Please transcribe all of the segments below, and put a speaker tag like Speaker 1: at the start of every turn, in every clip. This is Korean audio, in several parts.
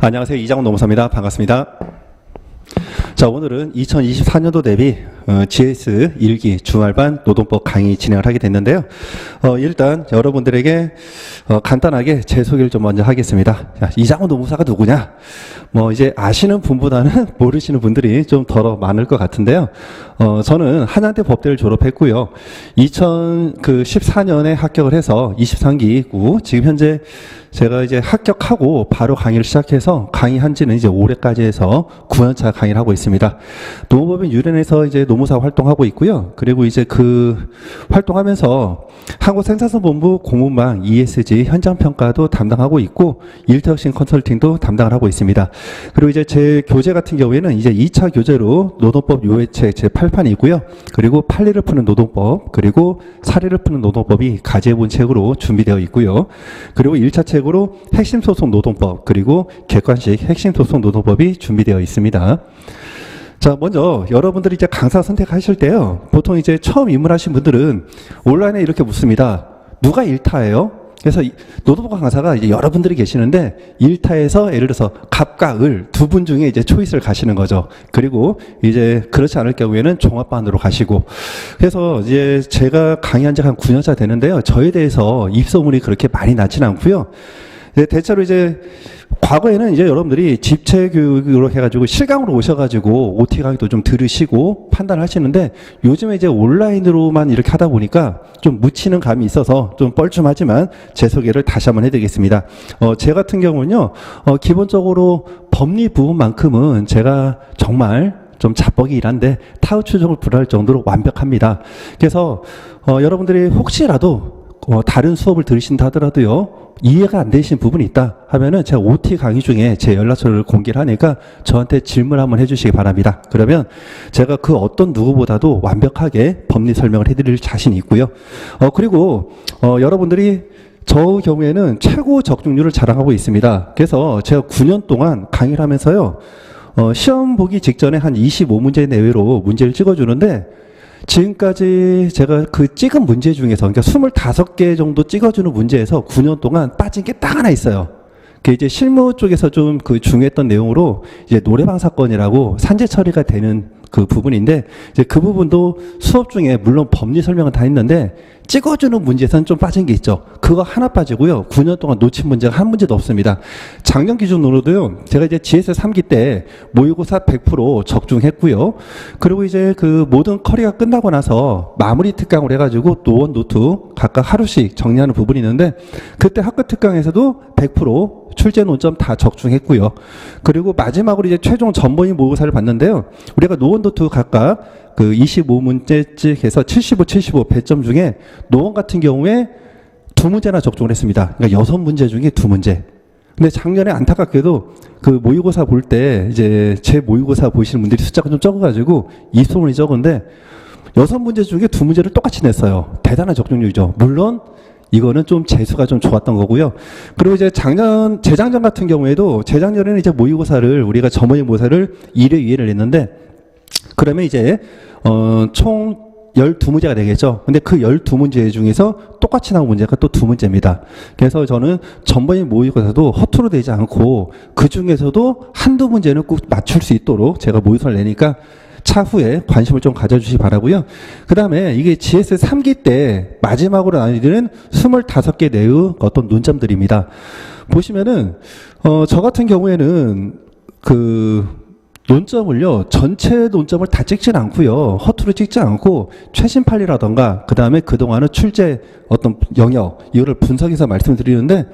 Speaker 1: 안녕하세요. 이장훈 노무사입니다. 반갑습니다. 자, 오늘은 2024년도 대비 GS 1기 주말반 노동법 강의 진행을 하게 됐는데요. 일단 여러분들에게 간단하게 제 소개를 좀 먼저 하겠습니다. 자, 이장훈 노무사가 누구냐? 이제 아시는 분보다는 모르시는 분들이 좀 더 많을 것 같은데요. 저는 한양대 법대를 졸업했고요. 2014년에 합격을 해서 23기고 지금 현재 제가 이제 합격하고 바로 강의를 시작해서 강의한 지는 이제 올해까지 해서 9년차 강의를 하고 있습니다. 노무법인 유련에서 이제 노무사 활동하고 있고요. 그리고 이제 그 활동하면서 한국생산성본부 공문망 ESG 현장평가도 담당하고 있고 일터혁신 컨설팅도 담당을 하고 있습니다. 그리고 이제 제 교재 같은 경우에는 이제 2차 교재로 노동법 요해책 제8판이 있고요. 그리고 판례를 푸는 노동법, 그리고 사례를 푸는 노동법이 가제본 책으로 준비되어 있고요. 그리고 1차 책으로 핵심소송 노동법, 그리고 객관식 핵심소송 노동법이 준비되어 있습니다. 자, 먼저 여러분들이 이제 강사 선택하실 때요. 보통 이제 처음 입문하신 분들은 온라인에 이렇게 묻습니다. 누가 1타예요? 그래서 노동법 강사가 이제 여러분들이 계시는데 1타에서 예를 들어서 갑과 을 두 분 중에 이제 초이스를 가시는 거죠. 그리고 이제 그렇지 않을 경우에는 종합반으로 가시고. 그래서 이제 제가 강의한 지가 한 9년차 되는데요. 저에 대해서 입소문이 그렇게 많이 나지는 않고요. 대체로 이제 과거에는 이제 여러분들이 집체 교육으로 해가지고 실강으로 오셔가지고 OT 강의도 좀 들으시고 판단하시는데 요즘에 이제 온라인으로만 이렇게 하다 보니까 좀 묻히는 감이 있어서 좀 뻘쭘하지만 제 소개를 다시 한번 해드리겠습니다. 제 같은 경우는요, 기본적으로 법리 부분만큼은 제가 정말 좀 자뻑이 일한데 타우 추정을 불허할 정도로 완벽합니다. 그래서 여러분들이 혹시라도 다른 수업을 들으신다 하더라도요, 이해가 안 되신 부분이 있다 하면은 제가 OT 강의 중에 제 연락처를 공개를 하니까 저한테 질문 한번 해주시기 바랍니다. 그러면 제가 그 어떤 누구보다도 완벽하게 법리 설명을 해드릴 자신이 있고요. 그리고 여러분들이 저 경우에는 최고 적중률을 자랑하고 있습니다. 그래서 제가 9년 동안 강의를 하면서요, 시험 보기 직전에 한 25문제 내외로 문제를 찍어주는데 지금까지 제가 그 찍은 문제 중에서, 그러니까 25개 정도 찍어주는 문제에서 9년 동안 빠진 게 딱 하나 있어요. 그게 이제 실무 쪽에서 좀 그 중요했던 내용으로 이제 노래방 사건이라고 산재 처리가 되는 그 부분인데, 이제 그 부분도 수업 중에 물론 법리 설명은 다 했는데 찍어주는 문제에서는 좀 빠진 게 있죠. 그거 하나 빠지고요. 9년 동안 놓친 문제가 한 문제도 없습니다. 작년 기준으로도요, 제가 이제 GS 3기 때 모의고사 100% 적중했고요. 그리고 이제 그 모든 커리가 끝나고 나서 마무리 특강을 해가지고 노원, 노투 각각 하루씩 정리하는 부분이 있는데, 그때 학급 특강에서도 100% 출제 논점 다 적중했고요. 그리고 마지막으로 이제 최종 전모의 모의고사를 봤는데요. 우리가 노원도투 각각 그 25문제씩 해서 75, 75 배점 중에 노원 같은 경우에 2문제나 적중을 했습니다. 그러니까 6문제 중에 2문제. 근데 작년에 안타깝게도 그 모의고사 볼 때 이제 제 모의고사 보시는 분들이 숫자가 좀 적어가지고 입소문이 적은데 6문제 중에 2문제를 똑같이 냈어요. 대단한 적중률이죠. 물론 이거는 좀 재수가 좀 좋았던 거고요. 그리고 이제 재작년 같은 경우에도 재작년에는 이제 모의고사를 우리가 전모의 모의고사를 1회 2회를 냈는데, 그러면 이제 총 12문제가 되겠죠. 근데 그 12문제 중에서 똑같이 나온 문제가 또 2문제입니다. 그래서 저는 전모의 모의고사도 허투루 되지 않고 그 중에서도 한두 문제는 꼭 맞출 수 있도록 제가 모의고사를 내니까 차후에 관심을 좀 가져주시기 바라고요. 그 다음에 이게 GS 3기 때 마지막으로 나뉘는 25개 내의 어떤 논점들입니다. 보시면은 저 같은 경우에는 그 논점을요, 전체 논점을 다 찍지는 않고요, 허투루 찍지 않고 최신 판례라던가 그 다음에 그동안의 출제 어떤 영역 이거를 분석해서 말씀드리는데,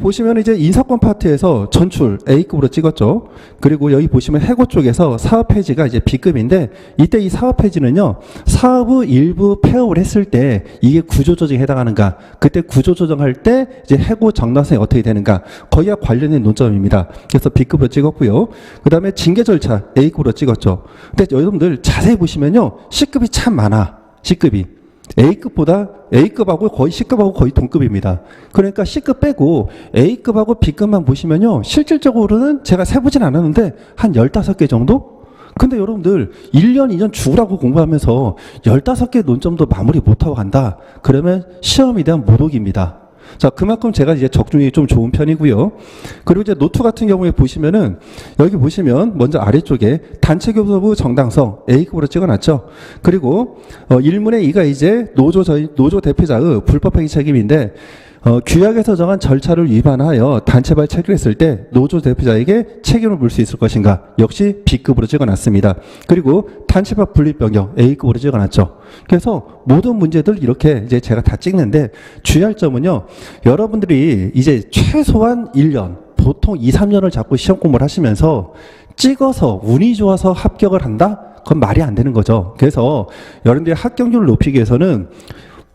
Speaker 1: 보시면 이제 인사권 파트에서 전출 A급으로 찍었죠. 그리고 여기 보시면 해고 쪽에서 사업 폐지가 이제 B급인데, 이때 이 사업 폐지는요, 사업의 일부 폐업을 했을 때 이게 구조조정에 해당하는가, 그때 구조조정할 때 이제 해고 정당성이 어떻게 되는가, 거기와 관련된 논점입니다. 그래서 B급으로 찍었고요. 그 다음에 징계 절차 A급으로 찍었죠. 근데 여러분들 자세히 보시면요, C급이 참 많아. C급이 A급보다 A급하고 거의 C급하고 거의 동급입니다. 그러니까 C급 빼고 A급하고 B급만 보시면요, 실질적으로는 제가 세보진 않았는데 한 15개 정도? 근데 여러분들 1년, 2년 죽으라고 공부하면서 15개 논점도 마무리 못하고 간다. 그러면 시험에 대한 모독입니다. 자, 그만큼 제가 이제 적중이 좀 좋은 편이고요. 그리고 이제 노트 같은 경우에 보시면은 여기 보시면 먼저 아래쪽에 단체 교섭부 정당성 A급으로 찍어놨죠. 그리고 1분의 2가 이제 노조 대표자의 불법행위 책임인데 규약에서 정한 절차를 위반하여 단체발 체결했을 때 노조 대표자에게 책임을 물 수 있을 것인가? 역시 B급으로 찍어놨습니다. 그리고 단체발 분립 변경 A급으로 찍어놨죠. 그래서 모든 문제들 이렇게 이제 제가 다 찍는데 주의할 점은요. 여러분들이 이제 최소한 1년, 보통 2, 3년을 잡고 시험 공부를 하시면서 찍어서 운이 좋아서 합격을 한다? 그건 말이 안 되는 거죠. 그래서 여러분들의 합격률을 높이기 위해서는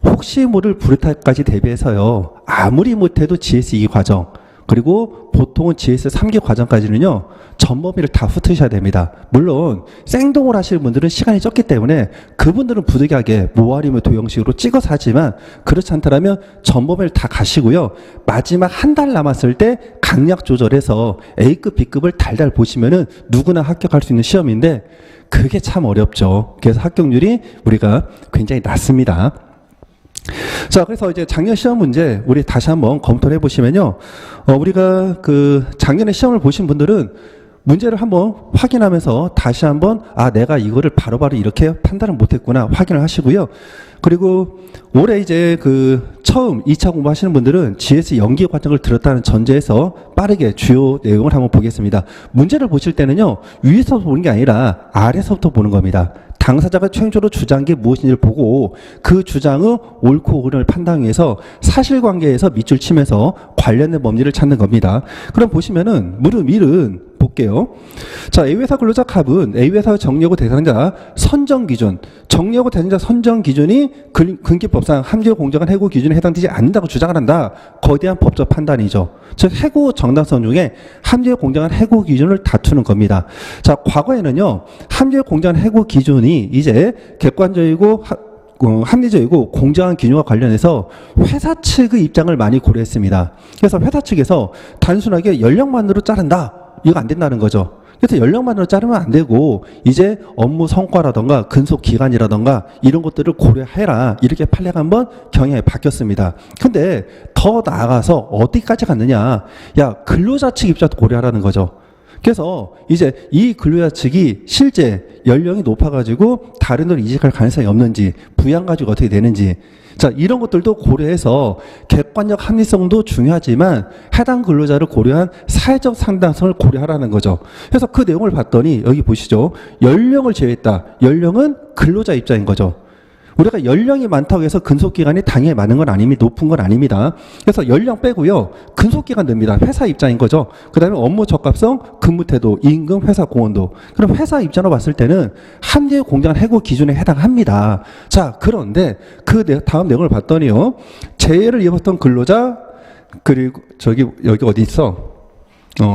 Speaker 1: 혹시 모를 불타까지 대비해서요. 아무리 못해도 GS 2기 과정 그리고 보통은 GS 3기 과정까지는요. 전범위를 다 훑으셔야 됩니다. 물론 생동을 하시는 분들은 시간이 적기 때문에 그분들은 부득이하게 모아리며 도형식으로 찍어서 하지만 그렇지 않다면 전범위를 다 가시고요. 마지막 한 달 남았을 때 강약 조절해서 A급, B급을 달달 보시면은 누구나 합격할 수 있는 시험인데 그게 참 어렵죠. 그래서 합격률이 우리가 굉장히 낮습니다. 자, 그래서 이제 작년 시험 문제 우리 다시 한번 검토를 해보시면요. 우리가 그 작년에 시험을 보신 분들은 문제를 한번 확인하면서 다시 한번 내가 이거를 바로바로 이렇게 판단을 못했구나 확인을 하시고요. 그리고 올해 이제 그 처음 2차 공부하시는 분들은 GS 연기 과정을 들었다는 전제에서 빠르게 주요 내용을 한번 보겠습니다. 문제를 보실 때는요. 위에서 보는 게 아니라 아래서부터 보는 겁니다. 당사자가 최종적으로 주장한 게 무엇인지를 보고 그 주장의 옳고 그름을 판단하기 위해서 사실관계에서 밑줄 치면서 관련된 법리를 찾는 겁니다. 그럼 보시면은 무릎 1은 볼게요. 자, A회사 근로자 갑은 A회사의 정리여고 대상자 선정 기준, 정리여고 대상자 선정 기준이 근기법상 함재 공정한 해고 기준에 해당되지 않는다고 주장을 한다. 거대한 법적 판단이죠. 즉 해고 정당성 중에 함재 공정한 해고 기준을 다투는 겁니다. 자, 과거에는요. 함재 공정한 해고 기준이 이제 객관적이고 합리적이고 공정한 기준과 관련해서 회사 측의 입장을 많이 고려했습니다. 그래서 회사 측에서 단순하게 연령만으로 자른다. 이거 안 된다는 거죠. 그래서 연령만으로 자르면 안 되고 이제 업무 성과라던가 근속 기간이라던가 이런 것들을 고려해라. 이렇게 판례가 한번 경향이 바뀌었습니다. 근데 더 나아가서 어디까지 갔느냐. 야, 근로자 측 입장도 고려하라는 거죠. 그래서 이제 이 근로자 측이 실제 연령이 높아가지고 다른 데로 이직할 가능성이 없는지 부양 가지고 어떻게 되는지 자 이런 것들도 고려해서 객관적 합리성도 중요하지만 해당 근로자를 고려한 사회적 상당성을 고려하라는 거죠. 그래서 그 내용을 봤더니 여기 보시죠. 연령을 제외했다. 연령은 근로자 입장인 거죠. 우리가 연령이 많다고 해서 근속기간이 당연히 많은 건 아닙니다. 높은 건 아닙니다. 그래서 연령 빼고요. 근속기간 듭니다. 회사 입장인 거죠. 그 다음에 업무 적합성, 근무태도, 임금, 회사 공헌도. 그럼 회사 입장으로 봤을 때는 함재 공정한 해고 기준에 해당합니다. 자, 그런데 그 다음 내용을 봤더니요. 재해를 입었던 근로자, 그리고 여기 어디 있어?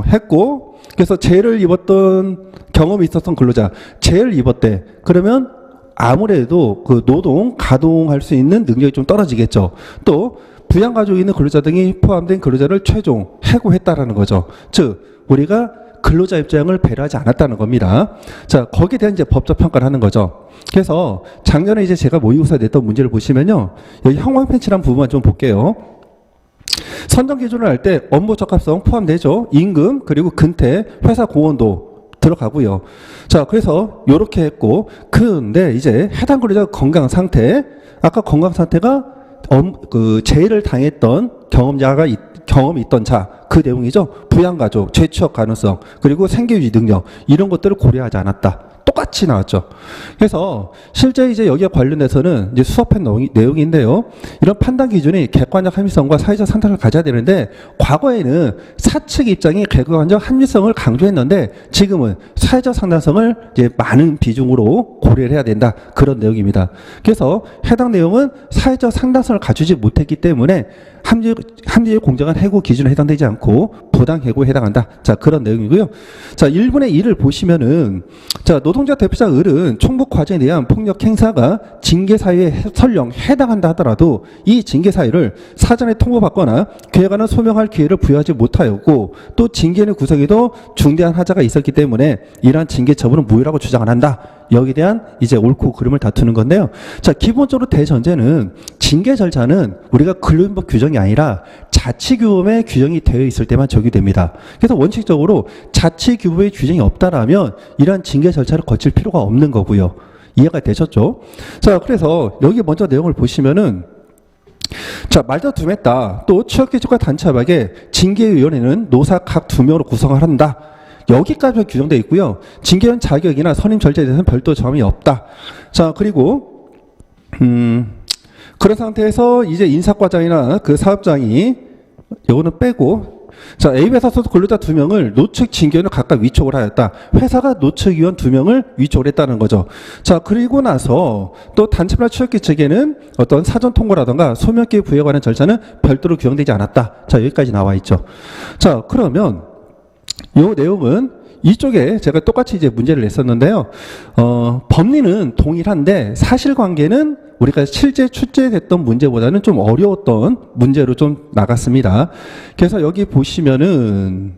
Speaker 1: 했고, 그래서 재해를 입었던 경험이 있었던 근로자, 재해를 입었대. 그러면 아무래도 그 노동, 가동할 수 있는 능력이 좀 떨어지겠죠. 또 부양 가족이 있는 근로자 등이 포함된 근로자를 최종 해고했다라는 거죠. 즉 우리가 근로자 입장을 배려하지 않았다는 겁니다. 자, 거기에 대한 이제 법적 평가를 하는 거죠. 그래서 작년에 이제 제가 모의고사 냈던 문제를 보시면요. 여기 형광펜치란 부분만 좀 볼게요. 선정 기준을 할 때 업무 적합성 포함되죠. 임금, 그리고 근태, 회사 공헌도 들어가고요. 자, 그래서 요렇게 했고, 근데 이제 해당 근로자 건강 상태, 아까 건강 상태가 재해를 당했던 경험이 있던 자, 그 내용이죠. 부양가족, 재취업 가능성, 그리고 생계유지 능력 이런 것들을 고려하지 않았다. 똑같이 나왔죠. 그래서 실제 이제 여기에 관련해서는 이제 수업한 내용인데요. 이런 판단 기준이 객관적 합리성과 사회적 상당성을 가져야 되는데 과거에는 사측 입장이 객관적 합리성을 강조했는데 지금은 사회적 상당성을 이제 많은 비중으로 고려를 해야 된다. 그런 내용입니다. 그래서 해당 내용은 사회적 상당성을 갖추지 못했기 때문에 합리적 공정한 해고 기준에 해당되지 않고 부당 해고에 해당한다. 자, 그런 내용이고요. 자, 1분의 1을 보시면은 자, 노동자 대표자 을은 총국 과정에 대한 폭력 행사가 징계 사유에 설령 해당한다 하더라도 이 징계 사유를 사전에 통보받거나 그에 관한 소명할 기회를 부여하지 못하였고 또 징계의 구성에도 중대한 하자가 있었기 때문에 이러한 징계 처분은 무효라고 주장을 한다. 여기에 대한 이제 옳고 그름을 다투는 건데요. 자, 기본적으로 대전제는 징계 절차는 우리가 근로인법 규정이 게 아니라 자치규범에 규정이 되어 있을 때만 적용됩니다. 그래서 원칙적으로 자치규범에 규정이 없다라면 이러한 징계 절차를 거칠 필요가 없는 거고요. 이해가 되셨죠? 자, 그래서 여기 먼저 내용을 보시면은 자, 말다툼했다. 또 취업기준과 단체합약에 징계위원회는 노사 각 2명으로 구성을 한다. 여기까지 규정되어 있고요. 징계원 자격이나 선임 절차에 대해서는 별도 점이 없다. 자, 그리고 그런 상태에서 이제 인사과장이나 그 사업장이 요거는 빼고, 자, A회사 소속 근로자 2명을 노측 징계원을 각각 위촉을 하였다. 회사가 노측위원 2명을 위촉을 했다는 거죠. 자, 그리고 나서 또 단체나 취업기 측에는 어떤 사전 통보라든가 소명기회 부여에 관한 절차는 별도로 규정되지 않았다. 자, 여기까지 나와 있죠. 자, 그러면 요 내용은 이쪽에 제가 똑같이 이제 문제를 냈었는데요. 법리는 동일한데 사실관계는 우리가 실제 출제됐던 문제보다는 좀 어려웠던 문제로 좀 나갔습니다. 그래서 여기 보시면은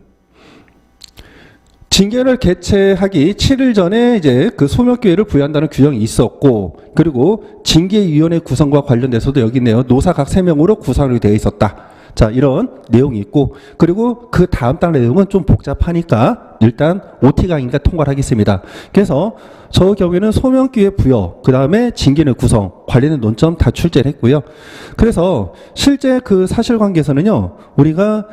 Speaker 1: 징계를 개최하기 7일 전에 이제 그 소명기회를 부여한다는 규정이 있었고, 그리고 징계위원회 구성과 관련돼서도 여기 있네요. 노사 각 3명으로 구성이 되어 있었다. 자, 이런 내용이 있고, 그리고 그 다음 달 내용은 좀 복잡하니까 일단 OT 강의니까 통과를 하겠습니다. 그래서 저 경우에는 소명기회 부여, 그 다음에 징계는 구성, 관련된 논점 다 출제를 했고요. 그래서 실제 그 사실관계에서는요, 우리가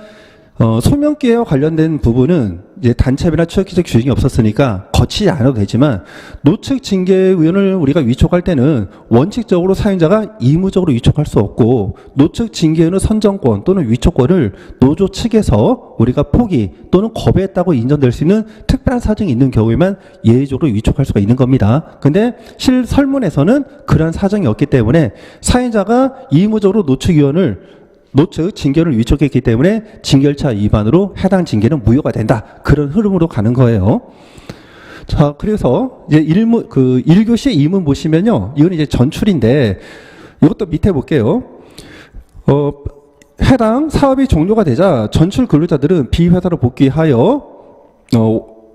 Speaker 1: 소명기회와 관련된 부분은 이제 단체비나 취업기적 규정이 없었으니까 거치지 않아도 되지만, 노측 징계위원을 우리가 위촉할 때는 원칙적으로 사용자가 의무적으로 위촉할 수 없고, 노측 징계위원의 선정권 또는 위촉권을 노조 측에서 우리가 포기 또는 거부했다고 인정될 수 있는 특별한 사정이 있는 경우에만 예외적으로 위촉할 수가 있는 겁니다. 근데 설문에서는 그러한 사정이 없기 때문에 사용자가 의무적으로 노측 징계를 위촉했기 때문에 징계절차 위반으로 해당 징계는 무효가 된다. 그런 흐름으로 가는 거예요. 자, 그래서 이제 1교시 2문 보시면요. 이건 이제 전출인데, 이것도 밑에 볼게요. 해당 사업이 종료가 되자 전출 근로자들은 B회사로 복귀하여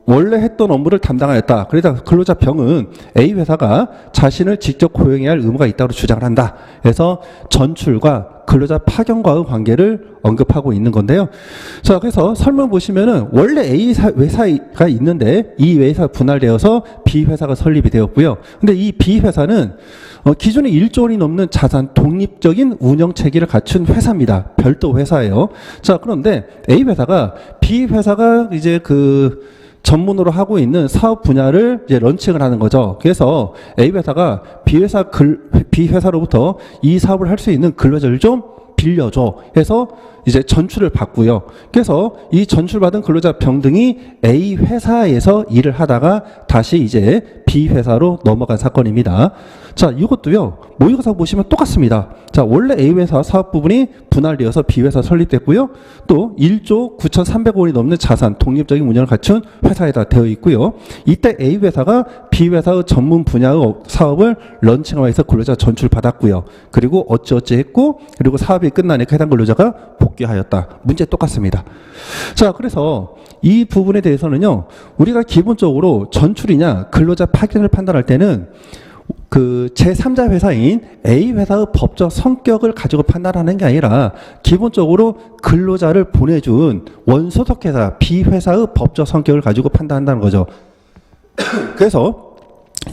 Speaker 1: 원래 했던 업무를 담당하였다. 그러다 근로자 병은 A회사가 자신을 직접 고용해야 할 의무가 있다고 주장을 한다. 그래서 전출과 근로자 파견과의 관계를 언급하고 있는 건데요. 자, 그래서 설문 보시면은 원래 A 회사가 있는데 이 회사 분할되어서 B 회사가 설립이 되었고요. 근데 이 B 회사는 기존에 1조 원이 넘는 자산 독립적인 운영 체계를 갖춘 회사입니다. 별도 회사예요. 자, 그런데 A 회사가 B 회사가 이제 그 전문으로 하고 있는 사업 분야를 이제 런칭을 하는 거죠. 그래서 A회사가 B회사로부터 이 사업을 할 수 있는 근로자를 좀 빌려줘 해서 이제 전출을 받고요. 그래서 이 전출받은 근로자 병등이 A 회사에서 일을 하다가 다시 이제 B 회사로 넘어간 사건입니다. 자, 이것도요. 모의고사 보시면 똑같습니다. 자, 원래 A 회사 사업 부분이 분할되어서 B 회사 설립됐고요. 또 1조 9,300억 원이 넘는 자산 독립적인 운영을 갖춘 회사에다 되어 있고요. 이때 A 회사가 B 회사의 전문 분야의 사업을 런칭하면서 근로자 전출 받았고요. 그리고 어찌어찌 했고, 그리고 사업이 끝나니까 해당 근로자가 복귀하였다. 문제 똑같습니다. 자, 그래서 이 부분에 대해서는요, 우리가 기본적으로 전출이냐 근로자 파견을 판단할 때는 그 제3자 회사인 A 회사의 법적 성격을 가지고 판단하는 게 아니라 기본적으로 근로자를 보내준 원소속 회사 B 회사의 법적 성격을 가지고 판단한다는 거죠. 그래서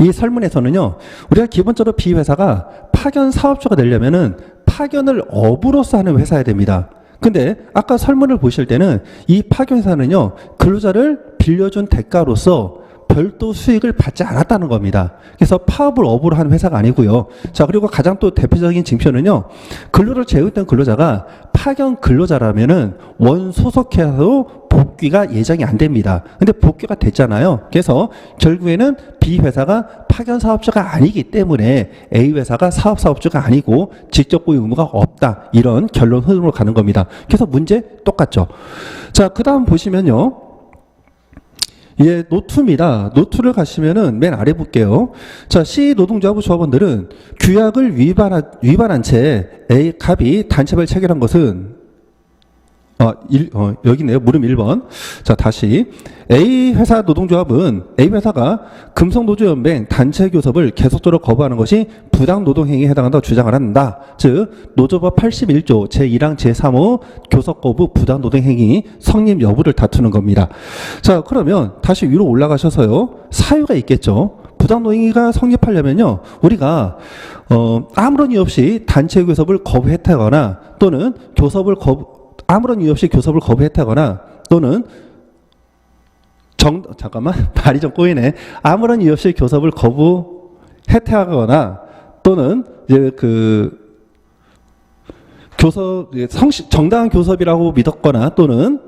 Speaker 1: 이 설문에서는요, 우리가 기본적으로 B 회사가 파견 사업주가 되려면은 파견을 업으로서 하는 회사여야 됩니다. 근데 아까 설문을 보실 때는 이 파견회사는요, 근로자를 빌려준 대가로서 별도 수익을 받지 않았다는 겁니다. 그래서 파업을 업으로 한 회사가 아니고요. 자, 그리고 가장 또 대표적인 징표는요, 근로를 제외했던 근로자가 파견 근로자라면은 원소속회사로 복귀가 예정이 안 됩니다. 근데 복귀가 됐잖아요. 그래서 결국에는 B 회사가 파견 사업주가 아니기 때문에 A 회사가 사업주가 아니고 직접 고용 의무가 없다. 이런 결론 흐름으로 가는 겁니다. 그래서 문제 똑같죠. 자, 그 다음 보시면요. 예, 노2입니다. 노2를 가시면은 맨 아래 볼게요. 자, C 노동조합의 조합원들은 규약을 위반한 채 A 갑이 단체별 체결한 것은 여기 있네요. 물음 1번. 자, 다시. A 회사 노동조합은 A 회사가 금속노조연맹 단체 교섭을 계속적으로 거부하는 것이 부당 노동행위에 해당한다고 주장을 한다. 즉, 노조법 81조 제1항 제3호 교섭 거부 부당 노동행위 성립 여부를 다투는 겁니다. 자, 그러면 다시 위로 올라가셔서요. 사유가 있겠죠. 부당 노동행위가 성립하려면요. 우리가 아무런 이유 없이 단체 교섭을 거부했다거나 또는 아무런 이유 없이 교섭을 거부했다거나 또는 말이 좀 꼬이네. 아무런 이유 없이 교섭을 거부했다거나 또는 이제 정당한 교섭이라고 믿었거나 또는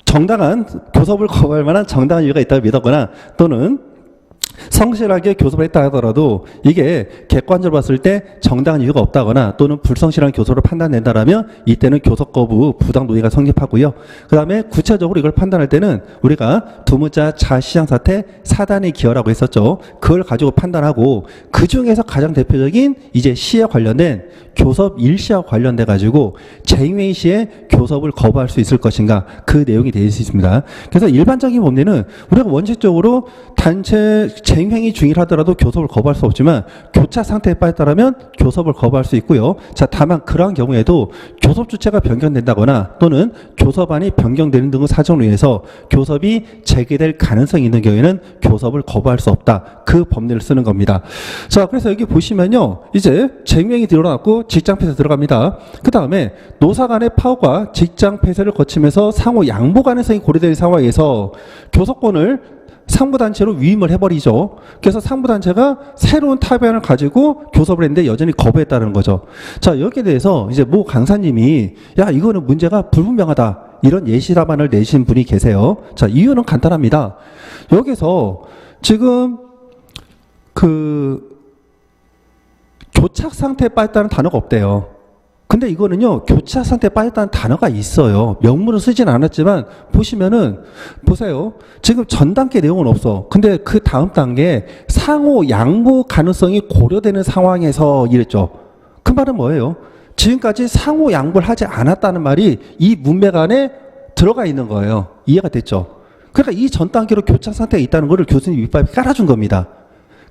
Speaker 1: 정당한 교섭을 거부할 만한 정당한 이유가 있다고 믿었거나 또는 성실하게 교섭을 했다 하더라도 이게 객관적으로 봤을 때 정당한 이유가 없다거나 또는 불성실한 교섭으로 판단된다라면 이때는 교섭 거부 부당 노동가 성립하고요. 그 다음에 구체적으로 이걸 판단할 때는 우리가 두 문자 자시장 사태 사단의 기여라고 했었죠. 그걸 가지고 판단하고 그 중에서 가장 대표적인 이제 시에 관련된 교섭 일시와 관련돼 가지고 재임회의 시에 교섭을 거부할 수 있을 것인가 그 내용이 되어 있습니다. 그래서 일반적인 법리는 우리가 원칙적으로 단체 재임행위 중이라더라도 교섭을 거부할 수 없지만 교차 상태에 빠졌다면 교섭을 거부할 수 있고요. 자, 다만 그러한 경우에도 교섭 주체가 변경된다거나 또는 교섭안이 변경되는 등의 사정으로 인해서 교섭이 재개될 가능성이 있는 경우에는 교섭을 거부할 수 없다. 그 법리를 쓰는 겁니다. 자, 그래서 여기 보시면요. 이제 재임행위 드러났고 직장 폐쇄 들어갑니다. 그 다음에 노사 간의 파업과 직장 폐쇄를 거치면서 상호 양보 가능성이 고려되는 상황에서 교섭권을 상부단체로 위임을 해버리죠. 그래서 상부단체가 새로운 타변을 가지고 교섭을 했는데 여전히 거부했다는 거죠. 자, 여기에 대해서 이제 모 강사님이 야, 이거는 문제가 불분명하다. 이런 예시답안을 내신 분이 계세요. 자, 이유는 간단합니다. 여기서 지금 교착 상태에 빠졌다는 단어가 없대요. 근데 이거는요, 교착 상태에 빠졌다는 단어가 있어요. 명문을 쓰진 않았지만, 보세요. 지금 전 단계 내용은 없어. 근데 그 다음 단계에 상호 양보 가능성이 고려되는 상황에서 이랬죠. 그 말은 뭐예요? 지금까지 상호 양보를 하지 않았다는 말이 이 문맥 안에 들어가 있는 거예요. 이해가 됐죠? 그러니까 이 전 단계로 교착 상태에 있다는 거를 교수님 윗밥에 깔아준 겁니다.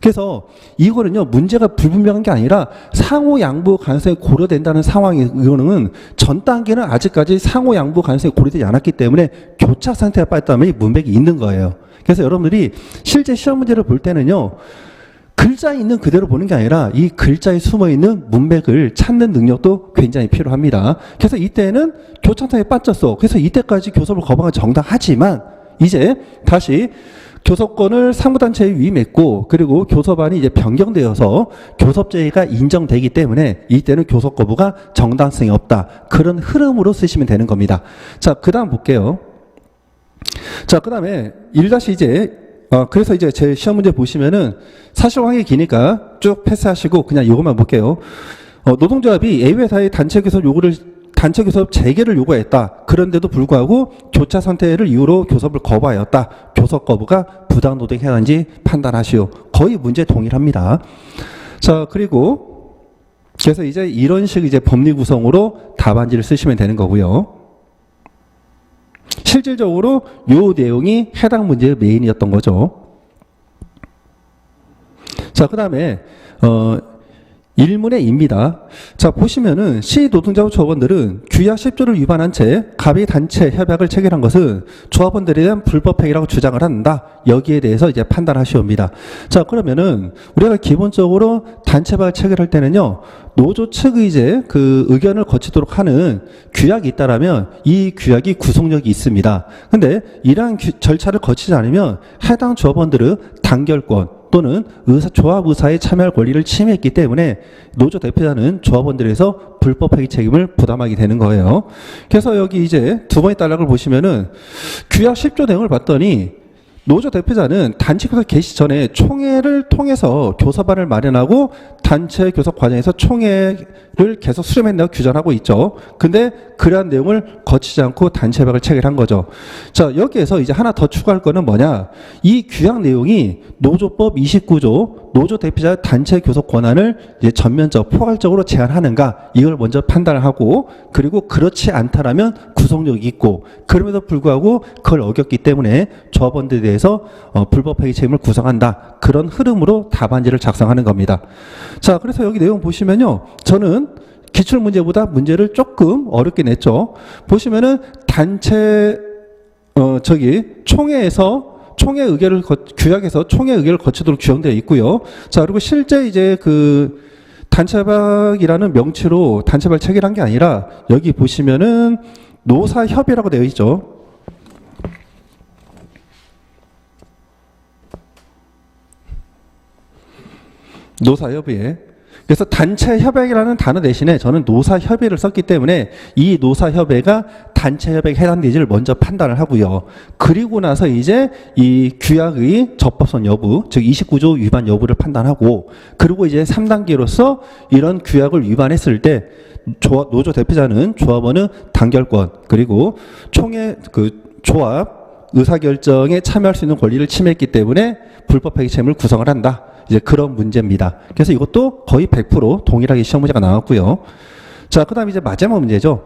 Speaker 1: 그래서 이거는요, 문제가 불분명한 게 아니라 상호 양보 가능성이 고려된다는 상황이거는 전 단계는 아직까지 상호 양보 가능성이 고려되지 않았기 때문에 교착 상태가 빠졌다면 이 문맥이 있는 거예요. 그래서 여러분들이 실제 시험 문제를 볼 때는요, 글자에 있는 그대로 보는 게 아니라 이 글자에 숨어있는 문맥을 찾는 능력도 굉장히 필요합니다. 그래서 이때는 교착 상태에 빠졌어. 그래서 이때까지 교섭을 거부한 건 정당하지만 이제 다시 교섭권을 상부단체에 위임했고 그리고 교섭안이 이제 변경되어서 교섭제의가 인정되기 때문에 이때는 교섭 거부가 정당성이 없다. 그런 흐름으로 쓰시면 되는 겁니다. 자, 그 다음 볼게요. 자, 그 다음에 1- 그래서 이제 제 시험 문제 보시면은 사실관계 기니까 쭉 패스하시고 그냥 이것만 볼게요. 노동조합이 A회사의 단체 교섭 재개를 요구했다. 그런데도 불구하고 교차 상태를 이유로 교섭을 거부하였다. 교섭 거부가 부당 노동에 해당한지 판단하시오. 거의 문제 동일합니다. 자, 그래서 이제 이런 식 이제 법리 구성으로 답안지를 쓰시면 되는 거고요. 실질적으로 요 내용이 해당 문제의 메인이었던 거죠. 자, 그 다음에 일문의 입니다. 자, 보시면은 시노동자부 조합원들은 규약 10조를 위반한 채 갑의 단체 협약을 체결한 것은 조합원들에 대한 불법행위라고 주장을 한다. 여기에 대해서 이제 판단하시옵니다. 자, 그러면은 우리가 기본적으로 단체 협약을 체결할 때는요, 노조 측의 이제 그 의견을 거치도록 하는 규약이 있다라면 이 규약이 구속력이 있습니다. 근데 이러한 절차를 거치지 않으면 해당 조합원들은 단결권 또는 조합 의사에 참여할 권리를 침해했기 때문에 노조 대표자는 조합원들에서 불법행위 책임을 부담하게 되는 거예요. 그래서 여기 이제 두 번의 단락을 보시면은 규약 10조 내용을 봤더니 노조 대표자는 단체 교섭 개시 전에 총회를 통해서 교섭안을 마련하고 단체 교섭 과정에서 총회를 계속 수렴했다고 규정하고 있죠. 근데 그러한 내용을 거치지 않고 단체 협약을 체결한 거죠. 자, 여기에서 이제 하나 더 추가할 거는 뭐냐? 이 규약 내용이 노조법 29조 노조 대표자 단체 교섭 권한을 이제 전면적 포괄적으로 제한하는가 이걸 먼저 판단을 하고 그리고 그렇지 않다라면 구속력이 있고 그럼에도 불구하고 그걸 어겼기 때문에 조합원들에 대해서 불법행위 책임을 구성한다. 그런 흐름으로 답안지를 작성하는 겁니다. 자, 그래서 여기 내용 보시면요. 저는 기출문제보다 문제를 조금 어렵게 냈죠. 보시면은 단체 총회 의결을 규약에서 총회 의결을 거치도록 규정되어 있고요. 자, 그리고 실제 이제 그 단체박이라는 명치로 단체박 체결한 게 아니라 여기 보시면은 노사협의라고 되어 있죠. 노사협의에. 그래서 단체협약이라는 단어 대신에 저는 노사협의를 썼기 때문에 이 노사협의가 단체협약에 해당되지를 먼저 판단을 하고요. 그리고 나서 이제 이 규약의 적법성 여부, 즉 29조 위반 여부를 판단하고 그리고 이제 3단계로서 이런 규약을 위반했을 때 노조 대표자는 조합원의 단결권 그리고 총회 조합 의사결정에 참여할 수 있는 권리를 침해했기 때문에 불법행위 책임을 구성을 한다. 이제 그런 문제입니다. 그래서 이것도 거의 100% 동일하게 시험 문제가 나왔고요. 자, 그 다음에 이제 마지막 문제죠.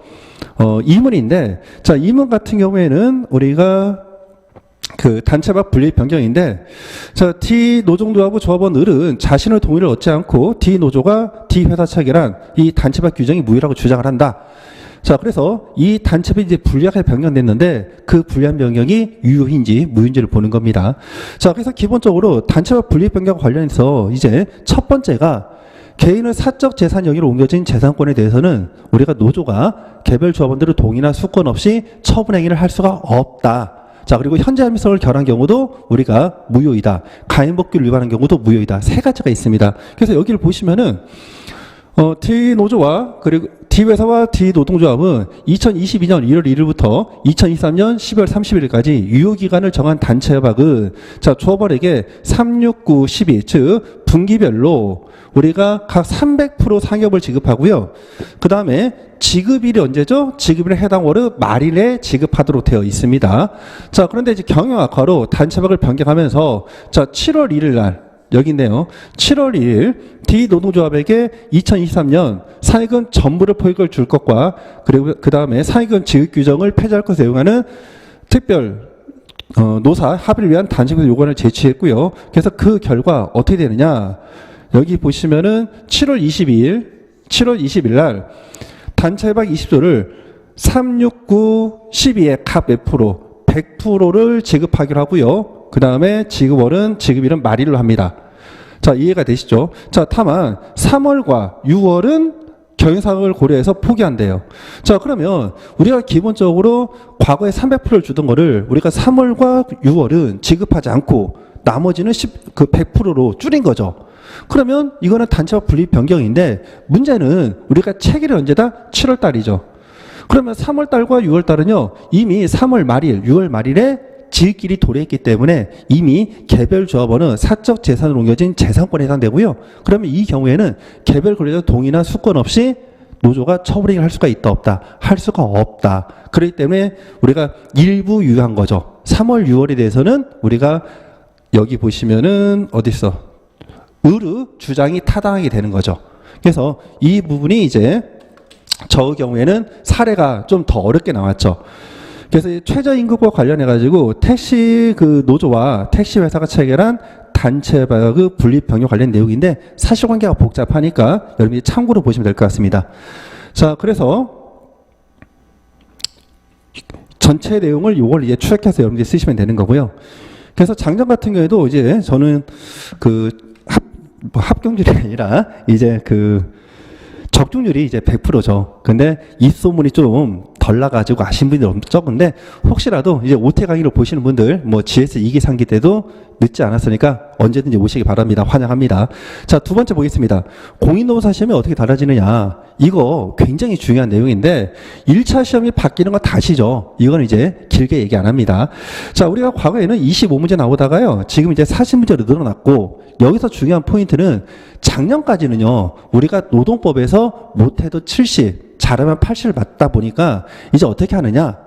Speaker 1: 이문인데, 자, 이문 같은 경우에는 우리가 그 단체박 분리 변경인데, 자, D 노동조합부 조합원 을은 자신의 동의를 얻지 않고 D 노조가 D 회사 체결한 이 단체박 규정이 무효라고 주장을 한다. 자, 그래서 이 단체법이 이제 불리하게 변경됐는데 그 불리한 변경이 유효인지 무효인지를 보는 겁니다. 자, 그래서 기본적으로 단체법 분리 변경 관련해서 이제 첫 번째가 개인의 사적 재산 영위로 옮겨진 재산권에 대해서는 우리가 노조가 개별 조합원들의 동의나 수권 없이 처분 행위를 할 수가 없다. 자, 그리고 현재 합의성을 결한 경우도 우리가 무효이다. 가인법규를 위반한 경우도 무효이다. 세 가지가 있습니다. 그래서 여기를 보시면은 D 노조와 그리고 D 회사와 D 노동조합은 2022년 1월 1일부터 2023년 12월 30일까지 유효기간을 정한 단체협약은 자, 조합원에게 369, 12, 즉 분기별로 우리가 각 300% 상여금을 지급하고요. 그 다음에 지급일이 언제죠? 지급일에 해당 월의 말일에 지급하도록 되어 있습니다. 자, 그런데 이제 경영악화로 단체협약을 변경하면서 자, 7월 1일 날 여기 있네요. 7월 2일 D 노동조합에게 2023년 사익은 전부를 포획을 줄 것과 그리고 그 다음에 사익은 지급 규정을 폐지할 것을 내용하는 특별 노사 합의를 위한 단체에서 요구안을 제출했고요. 그래서 그 결과 어떻게 되느냐? 여기 보시면은 7월 20일 날 단체협약 20조를 369, 12의 각 몇 프로 100%를 지급하기로 하고요. 그 다음에 지급월은 지급일은 말일로 합니다. 자, 이해가 되시죠? 자, 다만 3월과 6월은 경영상을 고려해서 포기한대요. 자, 그러면 우리가 기본적으로 과거에 300%를 주던 거를 우리가 3월과 6월은 지급하지 않고 나머지는 100%로 줄인 거죠. 그러면 이거는 단체법 분리 변경인데 문제는 우리가 체결이 언제다? 7월 달이죠. 그러면 3월 달과 6월 달은요, 이미 3월 말일, 6월 말일에 지급일이 도래했기 때문에 이미 개별 조합원은 사적 재산으로 옮겨진 재산권에 해당되고요. 그러면 이 경우에는 개별 권리자 동의나 수권 없이 노조가 처분을 할 수가 있다 없다? 할 수가 없다. 그렇기 때문에 우리가 일부 유효한 거죠. 3월 6월에 대해서는 우리가 여기 보시면은 어디 있어? 의의 주장이 타당하게 되는 거죠. 그래서 이 부분이 이제 저의 경우에는 사례가 좀 더 어렵게 나왔죠. 그래서 최저임금과 관련해 가지고 택시 그 노조와 택시 회사가 체결한 단체박의 분리 변경 관련 내용인데 사실관계가 복잡하니까 여러분이 참고로 보시면 될 것 같습니다. 자, 그래서 전체 내용을 요걸 이제 추적해서 여러분들이 쓰시면 되는 거고요. 그래서 작년 같은 경우에도 이제 저는 그 합격률이 아니라 이제 그 적중률이 이제 100%죠. 근데 입소문이 좀 덜 나가지고 아신 분들이 엄청 적은데 혹시라도 이제 오태 강의를 보시는 분들 뭐 GS 2기 3기 때도 늦지 않았으니까 언제든지 오시기 바랍니다. 환영합니다. 자, 두 번째 보겠습니다. 공인노무사 시험이 어떻게 달라지느냐. 이거 굉장히 중요한 내용인데 1차 시험이 바뀌는 거 다시죠. 이건 이제 길게 얘기 안 합니다. 자, 우리가 과거에는 25문제 나오다가요. 지금 이제 40문제로 늘어났고 여기서 중요한 포인트는 작년까지는요. 우리가 노동법에서 못해도 70, 잘하면 80을 맞다 보니까 이제 어떻게 하느냐.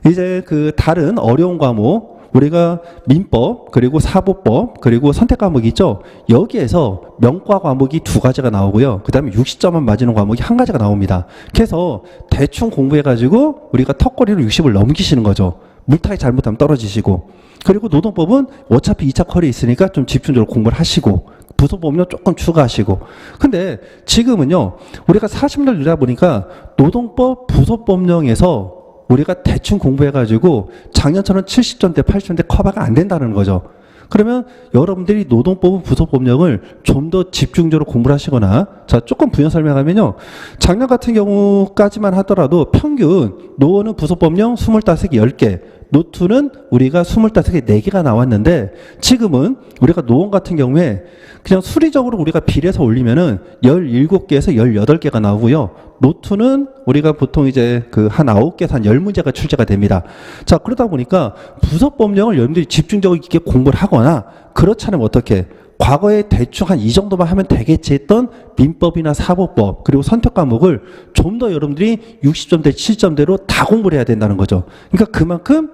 Speaker 1: 이제 그 다른 어려운 과목 우리가 민법, 그리고 사법법, 그리고 선택 과목이 있죠. 여기에서 명과 과목이 2가지가 나오고요. 그 다음에 60점만 맞는 과목이 1가지가 나옵니다. 그래서 대충 공부해가지고 우리가 턱걸이로 60을 넘기시는 거죠. 물타기 잘못하면 떨어지시고. 그리고 노동법은 어차피 2차 컬이 있으니까 좀 집중적으로 공부를 하시고, 부속법령 조금 추가하시고. 근데 지금은요, 우리가 40년 늘다 보니까 노동법, 부속법령에서 우리가 대충 공부해가지고 작년처럼 70점대, 80점대 커버가 안 된다는 거죠. 그러면 여러분들이 노동법은 부속법령을 좀 더 집중적으로 공부를 하시거나, 자, 조금 부연 설명하면요. 작년 같은 경우까지만 하더라도 평균 노원은 부속법령 25개 10개, 노트는 우리가 25개 4개가 나왔는데, 지금은 우리가 노원 같은 경우에 그냥 수리적으로 우리가 비례해서 올리면은 17개에서 18개가 나오고요. 노트는 우리가 보통 이제 그 한 9개에서 한 10문제가 출제가 됩니다. 자, 그러다 보니까 부속법령을 여러분들이 집중적으로 이렇게 공부를 하거나, 그렇지 않으면 어떻게, 과거에 대충 한 이 정도만 하면 되겠지 했던 민법이나 사법법, 그리고 선택 과목을 좀 더 여러분들이 60점대, 70점대로 다 공부를 해야 된다는 거죠. 그러니까 그만큼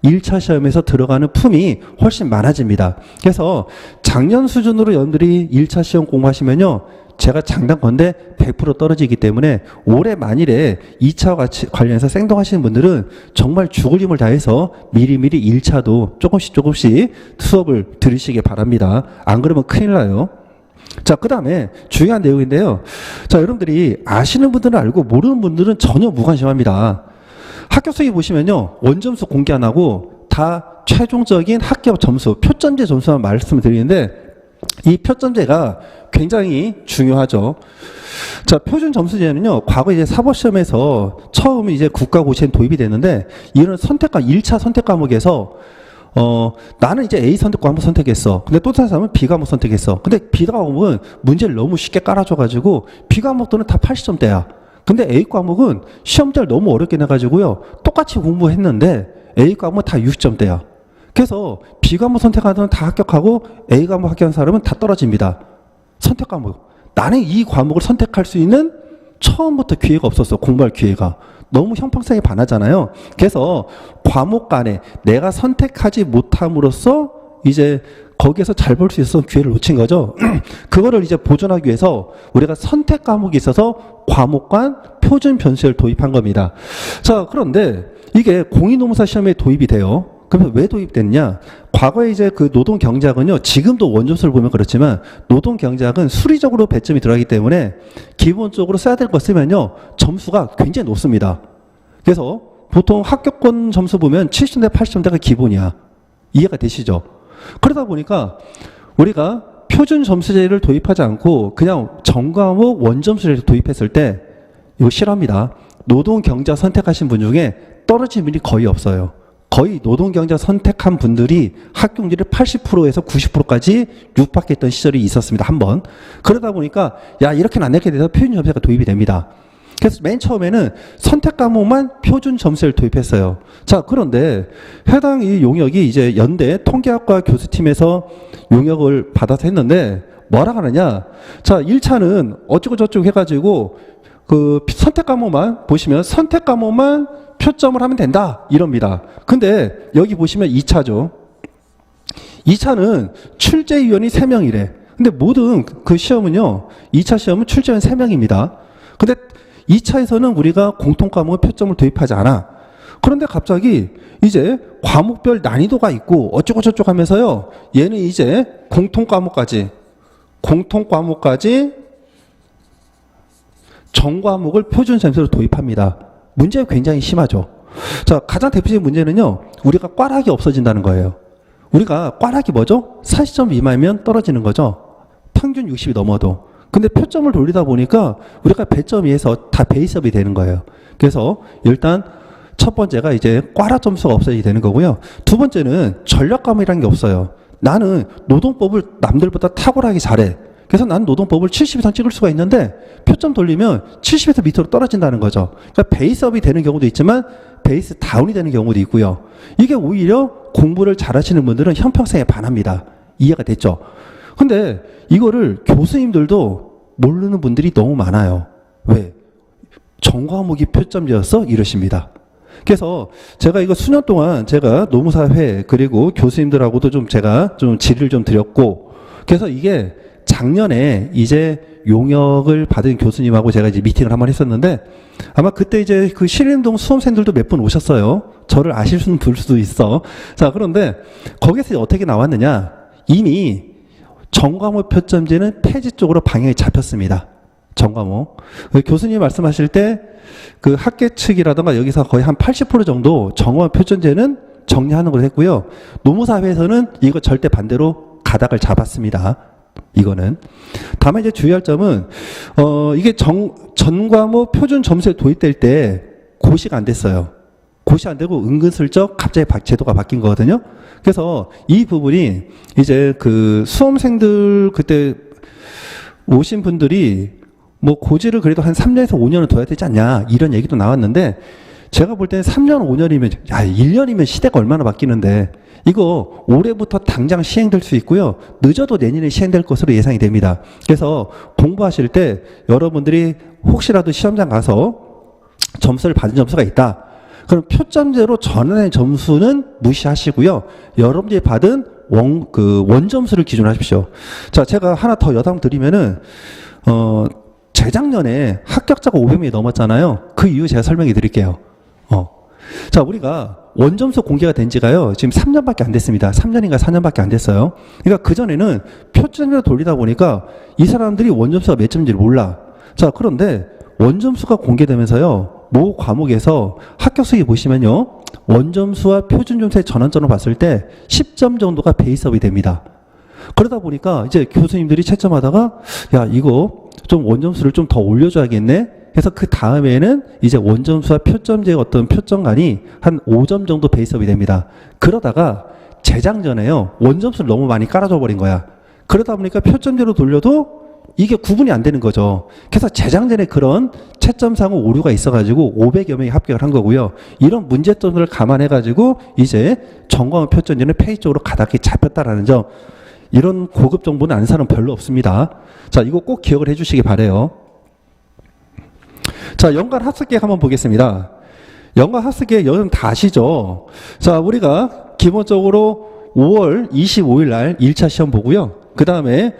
Speaker 1: 1차 시험에서 들어가는 품이 훨씬 많아집니다. 그래서 작년 수준으로 여러분들이 1차 시험 공부하시면요, 제가 장담 건데 100% 떨어지기 때문에 올해 만일에 2차와 같이 관련해서 생동하시는 분들은 정말 죽을 힘을 다해서 미리미리 1차도 조금씩 수업을 들으시기 바랍니다. 안 그러면 큰일 나요. 자, 그 다음에 중요한 내용인데요. 자, 여러분들이 아시는 분들은 알고 모르는 분들은 전혀 무관심합니다. 합격서에 보시면요, 원점수 공개 안 하고 다 최종적인 합격 점수, 표점제 점수만 말씀을 드리는데, 이 표점제가 굉장히 중요하죠. 자, 표준 점수제는요, 과거 이제 사법시험에서 처음 이제 국가고시에 도입이 됐는데, 이런 선택과 1차 선택 과목에서 나는 이제 A 선택 과목 선택했어. 근데 또 다른 사람은 B 과목 선택했어. 근데 B 과목은 문제를 너무 쉽게 깔아줘가지고 B 과목들은 다 80점대야. 근데 A 과목은 시험지를 너무 어렵게 내가지고요, 똑같이 공부했는데 A 과목은 다 60점대야. 그래서 B 과목 선택하는 사람은 다 합격하고 A 과목 합격한 사람은 다 떨어집니다. 선택 과목. 나는 이 과목을 선택할 수 있는 처음부터 기회가 없었어. 공부할 기회가. 너무 형평성이 반하잖아요. 그래서 과목 간에 내가 선택하지 못함으로써 이제 거기에서 잘 볼 수 있어서 기회를 놓친 거죠. 그거를 이제 보존하기 위해서 우리가 선택 과목이 있어서 과목 간 표준 변수를 도입한 겁니다. 자, 그런데 이게 공인노무사 시험에 도입이 돼요. 그러면 왜 도입됐냐? 과거에 이제 그 노동경제학은요, 지금도 원점수를 보면 그렇지만 노동경제학은 수리적으로 배점이 들어가기 때문에 기본적으로 써야 될 거 쓰면요, 점수가 굉장히 높습니다. 그래서 보통 합격권 점수 보면 70점대, 80점대가 기본이야. 이해가 되시죠? 그러다 보니까 우리가 표준 점수제를 도입하지 않고 그냥 전과목 원점수제를 도입했을 때, 이거 싫어합니다. 노동경제학 선택하신 분 중에 떨어진 분이 거의 없어요. 거의 노동경제학 선택한 분들이 합격률이 80%에서 90%까지 육박했던 시절이 있었습니다. 한 번. 그러다 보니까 야, 이렇게는 안 되게 돼서 표준 점수가 도입이 됩니다. 그래서 맨 처음에는 선택 과목만 표준 점수를 도입했어요. 자, 그런데 해당 이 용역이 이제 연대 통계학과 교수팀에서 용역을 받아서 했는데 뭐라 하느냐? 자, 1차는 어쩌고 저쩌고 해가지고 그 선택 과목만 보시면 선택 과목만 표점을 하면 된다 이럽니다. 근데 여기 보시면 2차죠. 2차는 출제위원이 3명이래. 근데 모든 그 시험은요, 2차 시험은 출제위원 3명입니다. 근데 2차에서는 우리가 공통과목에 표점을 도입하지 않아. 그런데 갑자기 이제 과목별 난이도가 있고 어쩌고 저쩌고 하면서요, 얘는 이제 공통과목까지 전과목을 표준 점수로 도입합니다. 문제가 굉장히 심하죠. 자, 가장 대표적인 문제는요, 우리가 꽈락이 없어진다는 거예요. 우리가 꽈락이 뭐죠? 40점 미만이면 떨어지는 거죠. 평균 60이 넘어도. 근데 표점을 돌리다 보니까 우리가 배점 위에서 다 베이스업이 되는 거예요. 그래서 일단 첫 번째가 이제 꽈락 점수가 없어지게 되는 거고요. 두 번째는 전략 과목이라는 게 없어요. 나는 노동법을 남들보다 탁월하게 잘해. 그래서 난 노동법을 70 이상 찍을 수가 있는데 표점 돌리면 70에서 밑으로 떨어진다는 거죠. 그러니까 베이스업이 되는 경우도 있지만 베이스 다운이 되는 경우도 있고요. 이게 오히려 공부를 잘하시는 분들은 형평성에 반합니다. 이해가 됐죠? 근데 이거를 교수님들도 모르는 분들이 너무 많아요. 왜? 전과목이 표점제였어? 이러십니다. 그래서 제가 이거 수년 동안 제가 노무사회 그리고 교수님들하고도 좀 제가 좀 질의를 좀 드렸고, 그래서 이게 작년에 이제 용역을 받은 교수님하고 제가 이제 미팅을 한번 했었는데, 아마 그때 이제 그 신림동 수험생들도 몇 분 오셨어요. 저를 아실 수는 볼 수도 있어. 자, 그런데 거기서 어떻게 나왔느냐? 이미 전과목 표점제는 폐지 쪽으로 방향이 잡혔습니다. 전과목. 교수님 말씀하실 때 그 학계 측이라던가 여기서 거의 한 80% 정도 전과목 표점제는 정리하는 걸 했고요. 노무사회에서는 이거 절대 반대로 가닥을 잡았습니다. 이거는. 다만 이제 주의할 점은 이게 전과목 표준 점수에 도입될 때 고시가 안 됐어요. 고시 안 되고 은근슬쩍 갑자기 제도가 바뀐 거거든요. 그래서 이 부분이 이제 그 수험생들 그때 오신 분들이 뭐 고지를 그래도 한 3년에서 5년은 둬야 되지 않냐 이런 얘기도 나왔는데, 제가 볼 때는 3년 5년이면 야 1년이면 시대가 얼마나 바뀌는데 이거 올해부터 당장 시행될 수 있고요. 늦어도 내년에 시행될 것으로 예상이 됩니다. 그래서 공부하실 때 여러분들이 혹시라도 시험장 가서 점수를 받은 점수가 있다. 그럼 표점제로 전환의 점수는 무시하시고요. 여러분들이 받은 원점수를 기준으로 하십시오. 자, 제가 하나 더 여담 드리면은, 재작년에 합격자가 500명이 넘었잖아요. 그 이유 제가 설명해 드릴게요. 자, 우리가 원점수 공개가 된 지가요, 지금 3년밖에 안 됐습니다. 3년인가 4년밖에 안 됐어요. 그러니까 그전에는 표점제로 돌리다 보니까 이 사람들이 원점수가 몇 점인지를 몰라. 자, 그런데 원점수가 공개되면서요, 모 과목에서 합격수기 보시면요, 원점수와 표준점수의 전환점으로 봤을 때 10점 정도가 베이스업이 됩니다. 그러다 보니까 이제 교수님들이 채점하다가 야, 이거 좀 원점수를 좀 더 올려줘야겠네. 그래서 그 다음에는 이제 원점수와 표점제의 어떤 표점간이 한 5점 정도 베이스업이 됩니다. 그러다가 재작년에요, 원점수를 너무 많이 깔아줘 버린 거야. 그러다 보니까 표점제로 돌려도 이게 구분이 안 되는 거죠. 그래서 재작년에 그런 채점상 오류가 있어가지고 500여 명이 합격을 한 거고요. 이런 문제점들을 감안해가지고 이제 전과목 표점제는 폐지 쪽으로 가닥이 잡혔다라는 점, 이런 고급 정보는 아는 사람 별로 없습니다. 자, 이거 꼭 기억을 해주시기 바래요. 자, 연간 학습계획 한번 보겠습니다. 연간 학습계획 여러분 다 아시죠? 자, 우리가 기본적으로 5월 25일 날 1차 시험 보고요. 그 다음에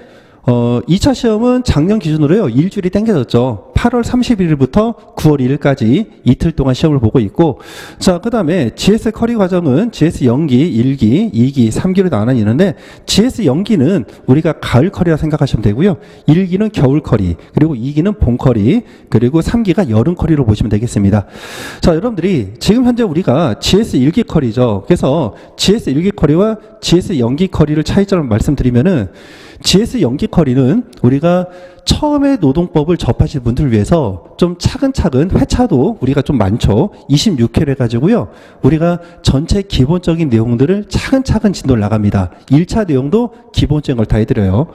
Speaker 1: 2차 시험은 작년 기준으로요, 일주일이 당겨졌죠. 8월 31일부터 9월 1일까지 이틀 동안 시험을 보고 있고, 자, 그 다음에 GS 커리 과정은 GS 연기, 1기, 2기, 3기로 나눠지는데, GS 연기는 우리가 가을 커리라 생각하시면 되고요. 1기는 겨울 커리, 그리고 2기는 봄 커리, 그리고 3기가 여름 커리로 보시면 되겠습니다. 자, 여러분들이 지금 현재 우리가 GS 1기 커리죠. 그래서 GS 1기 커리와 GS 연기 커리를 차이점을 말씀드리면은, GS 연기 커리는 우리가 처음에 노동법을 접하실 분들을 위해서 좀 차근차근, 회차도 우리가 좀 많죠. 26회를 해가지고요, 우리가 전체 기본적인 내용들을 차근차근 진도를 나갑니다. 1차 내용도 기본적인 걸 다 해드려요.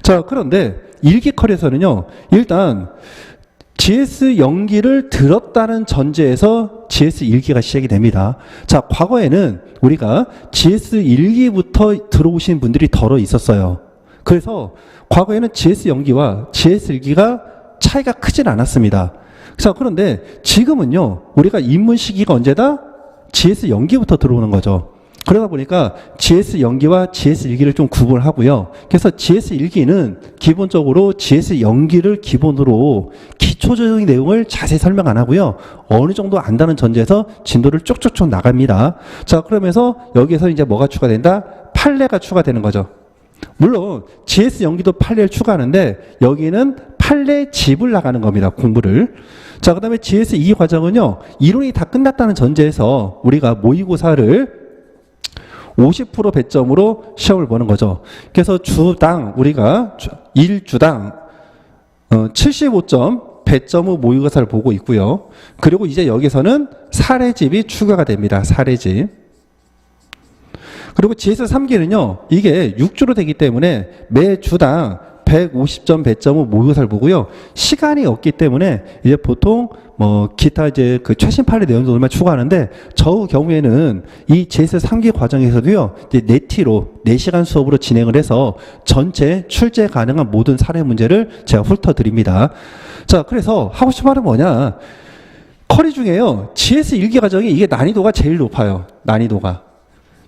Speaker 1: 자, 그런데 1기 커리에서는요, 일단 GS 연기를 들었다는 전제에서 GS 1기가 시작이 됩니다. 자, 과거에는 우리가 GS 1기부터 들어오신 분들이 덜어 있었어요. 그래서 과거에는 GS 연기와 GS 1기가 차이가 크진 않았습니다. 자, 그런데 지금은요, 우리가 입문 시기가 언제다? GS 연기부터 들어오는 거죠. 그러다 보니까 GS 연기와 GS 1기를 좀 구분을 하고요. 그래서 GS 1기는 기본적으로 GS 연기를 기본으로 기초적인 내용을 자세히 설명 안 하고요, 어느 정도 안다는 전제에서 진도를 쭉쭉쭉 나갑니다. 자, 그러면서 여기에서 이제 뭐가 추가된다? 판례가 추가되는 거죠. 물론 GS 연기도 판례를 추가하는데 여기는 판례 집을 나가는 겁니다. 공부를. 자, 그 다음에 GS 2 과정은요, 이론이 다 끝났다는 전제에서 우리가 모의고사를 50% 배점으로 시험을 보는 거죠. 그래서 주당 우리가 1주당 75점 배점 후 모의고사를 보고 있고요. 그리고 이제 여기서는 사례집이 추가가 됩니다. 사례집. 그리고 GS 3기는요, 이게 6주로 되기 때문에 매 주당 150점 배점 후 모의고사를 보고요. 시간이 없기 때문에 이제 보통 기타 이제 그 최신 판례 내용들만 추가하는데, 저 경우에는 이 GS 3기 과정에서도요, 이제 네티로 4시간 수업으로 진행을 해서 전체 출제 가능한 모든 사례 문제를 제가 훑어드립니다. 자, 그래서 하고 싶은 말은 뭐냐? 커리 중에요. GS 일기 과정이 이게 난이도가 제일 높아요. 난이도가.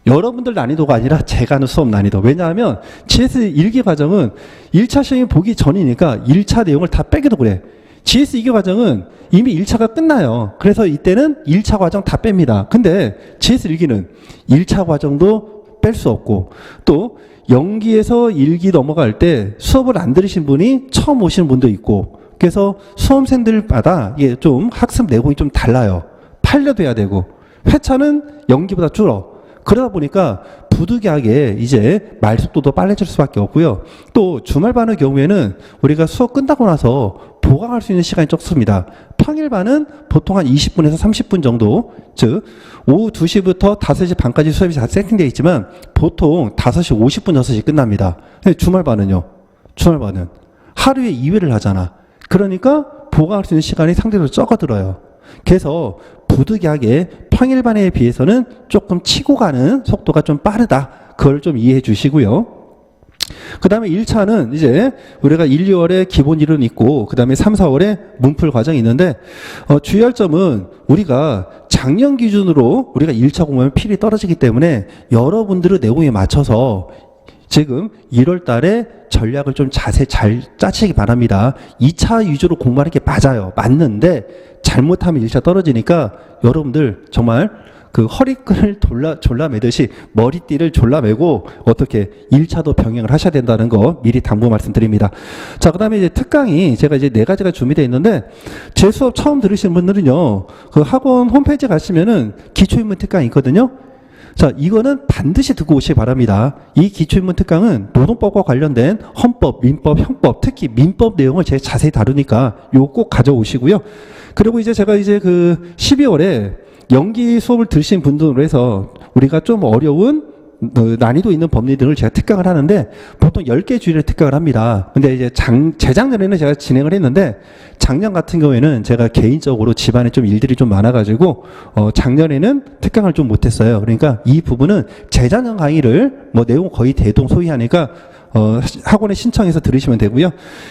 Speaker 1: 여러분들 난이도가 아니라 제가 하는 수업 난이도. 왜냐하면 GS 일기 과정은 1차 시험이 보기 전이니까 1차 내용을 다 빼기도 그래. GS 일기 과정은 이미 1차가 끝나요. 그래서 이때는 1차 과정 다 뺍니다. 근데 GS 일기는 1차 과정도 뺄 수 없고 또 연기에서 일기 넘어갈 때 수업을 안 들으신 분이 처음 오시는 분도 있고 그래서 수험생들마다 이게 좀 학습 내용이 좀 달라요. 판례도 되고 회차는 연기보다 줄어. 그러다 보니까 부득이하게 이제 말 속도도 빨라질 수밖에 없고요. 또 주말반의 경우에는 우리가 수업 끝나고 나서 보강할 수 있는 시간이 적습니다. 평일반은 보통 한 20분에서 30분 정도, 즉 오후 2시부터 5시 반까지 수업이 다 세팅되어 있지만 보통 5시 50분, 6시 끝납니다. 주말반은요? 주말반은 하루에 2회를 하잖아. 그러니까 보강할 수 있는 시간이 상대적으로 적어들어요. 그래서 부득이하게 평일반에 비해서는 조금 치고 가는 속도가 좀 빠르다. 그걸 좀 이해해 주시고요. 그 다음에 1차는 이제 우리가 1, 2월에 기본 이론 있고 그 다음에 3, 4월에 문풀 과정이 있는데 주의할 점은 우리가 작년 기준으로 우리가 1차 공부하면 필이 떨어지기 때문에 여러분들의 내용에 맞춰서 지금 1월 달에 전략을 좀 자세히 잘 짜시기 바랍니다. 2차 위주로 공부하는 게 맞아요. 맞는데 잘못하면 1차 떨어지니까 여러분들 정말 그 허리끈을 졸라매듯이 머리띠를 졸라매고 어떻게 1차도 병행을 하셔야 된다는 거 미리 당부 말씀드립니다. 자, 그 다음에 이제 특강이 제가 이제 4가지가 준비되어 있는데 제 수업 처음 들으시는 분들은요, 그 학원 홈페이지 가시면은 기초인문 특강이 있거든요. 자, 이거는 반드시 듣고 오시기 바랍니다. 이 기초인문 특강은 노동법과 관련된 헌법, 민법, 형법, 특히 민법 내용을 제가 자세히 다루니까 요거 꼭 가져오시고요. 그리고 이제 제가 이제 그 12월에 연기 수업을 들으신 분들로 해서 우리가 좀 어려운 난이도 있는 법리 등을 제가 특강을 하는데 보통 10개 주일에 특강을 합니다. 근데 이제 재작년에는 제가 진행을 했는데 작년 같은 경우에는 제가 개인적으로 집안에 좀 일들이 좀 많아가지고 작년에는 특강을 좀 못했어요. 그러니까 이 부분은 재작년 강의를 뭐 내용 거의 대동소이하니까 학원에 신청해서 들으시면 되고요.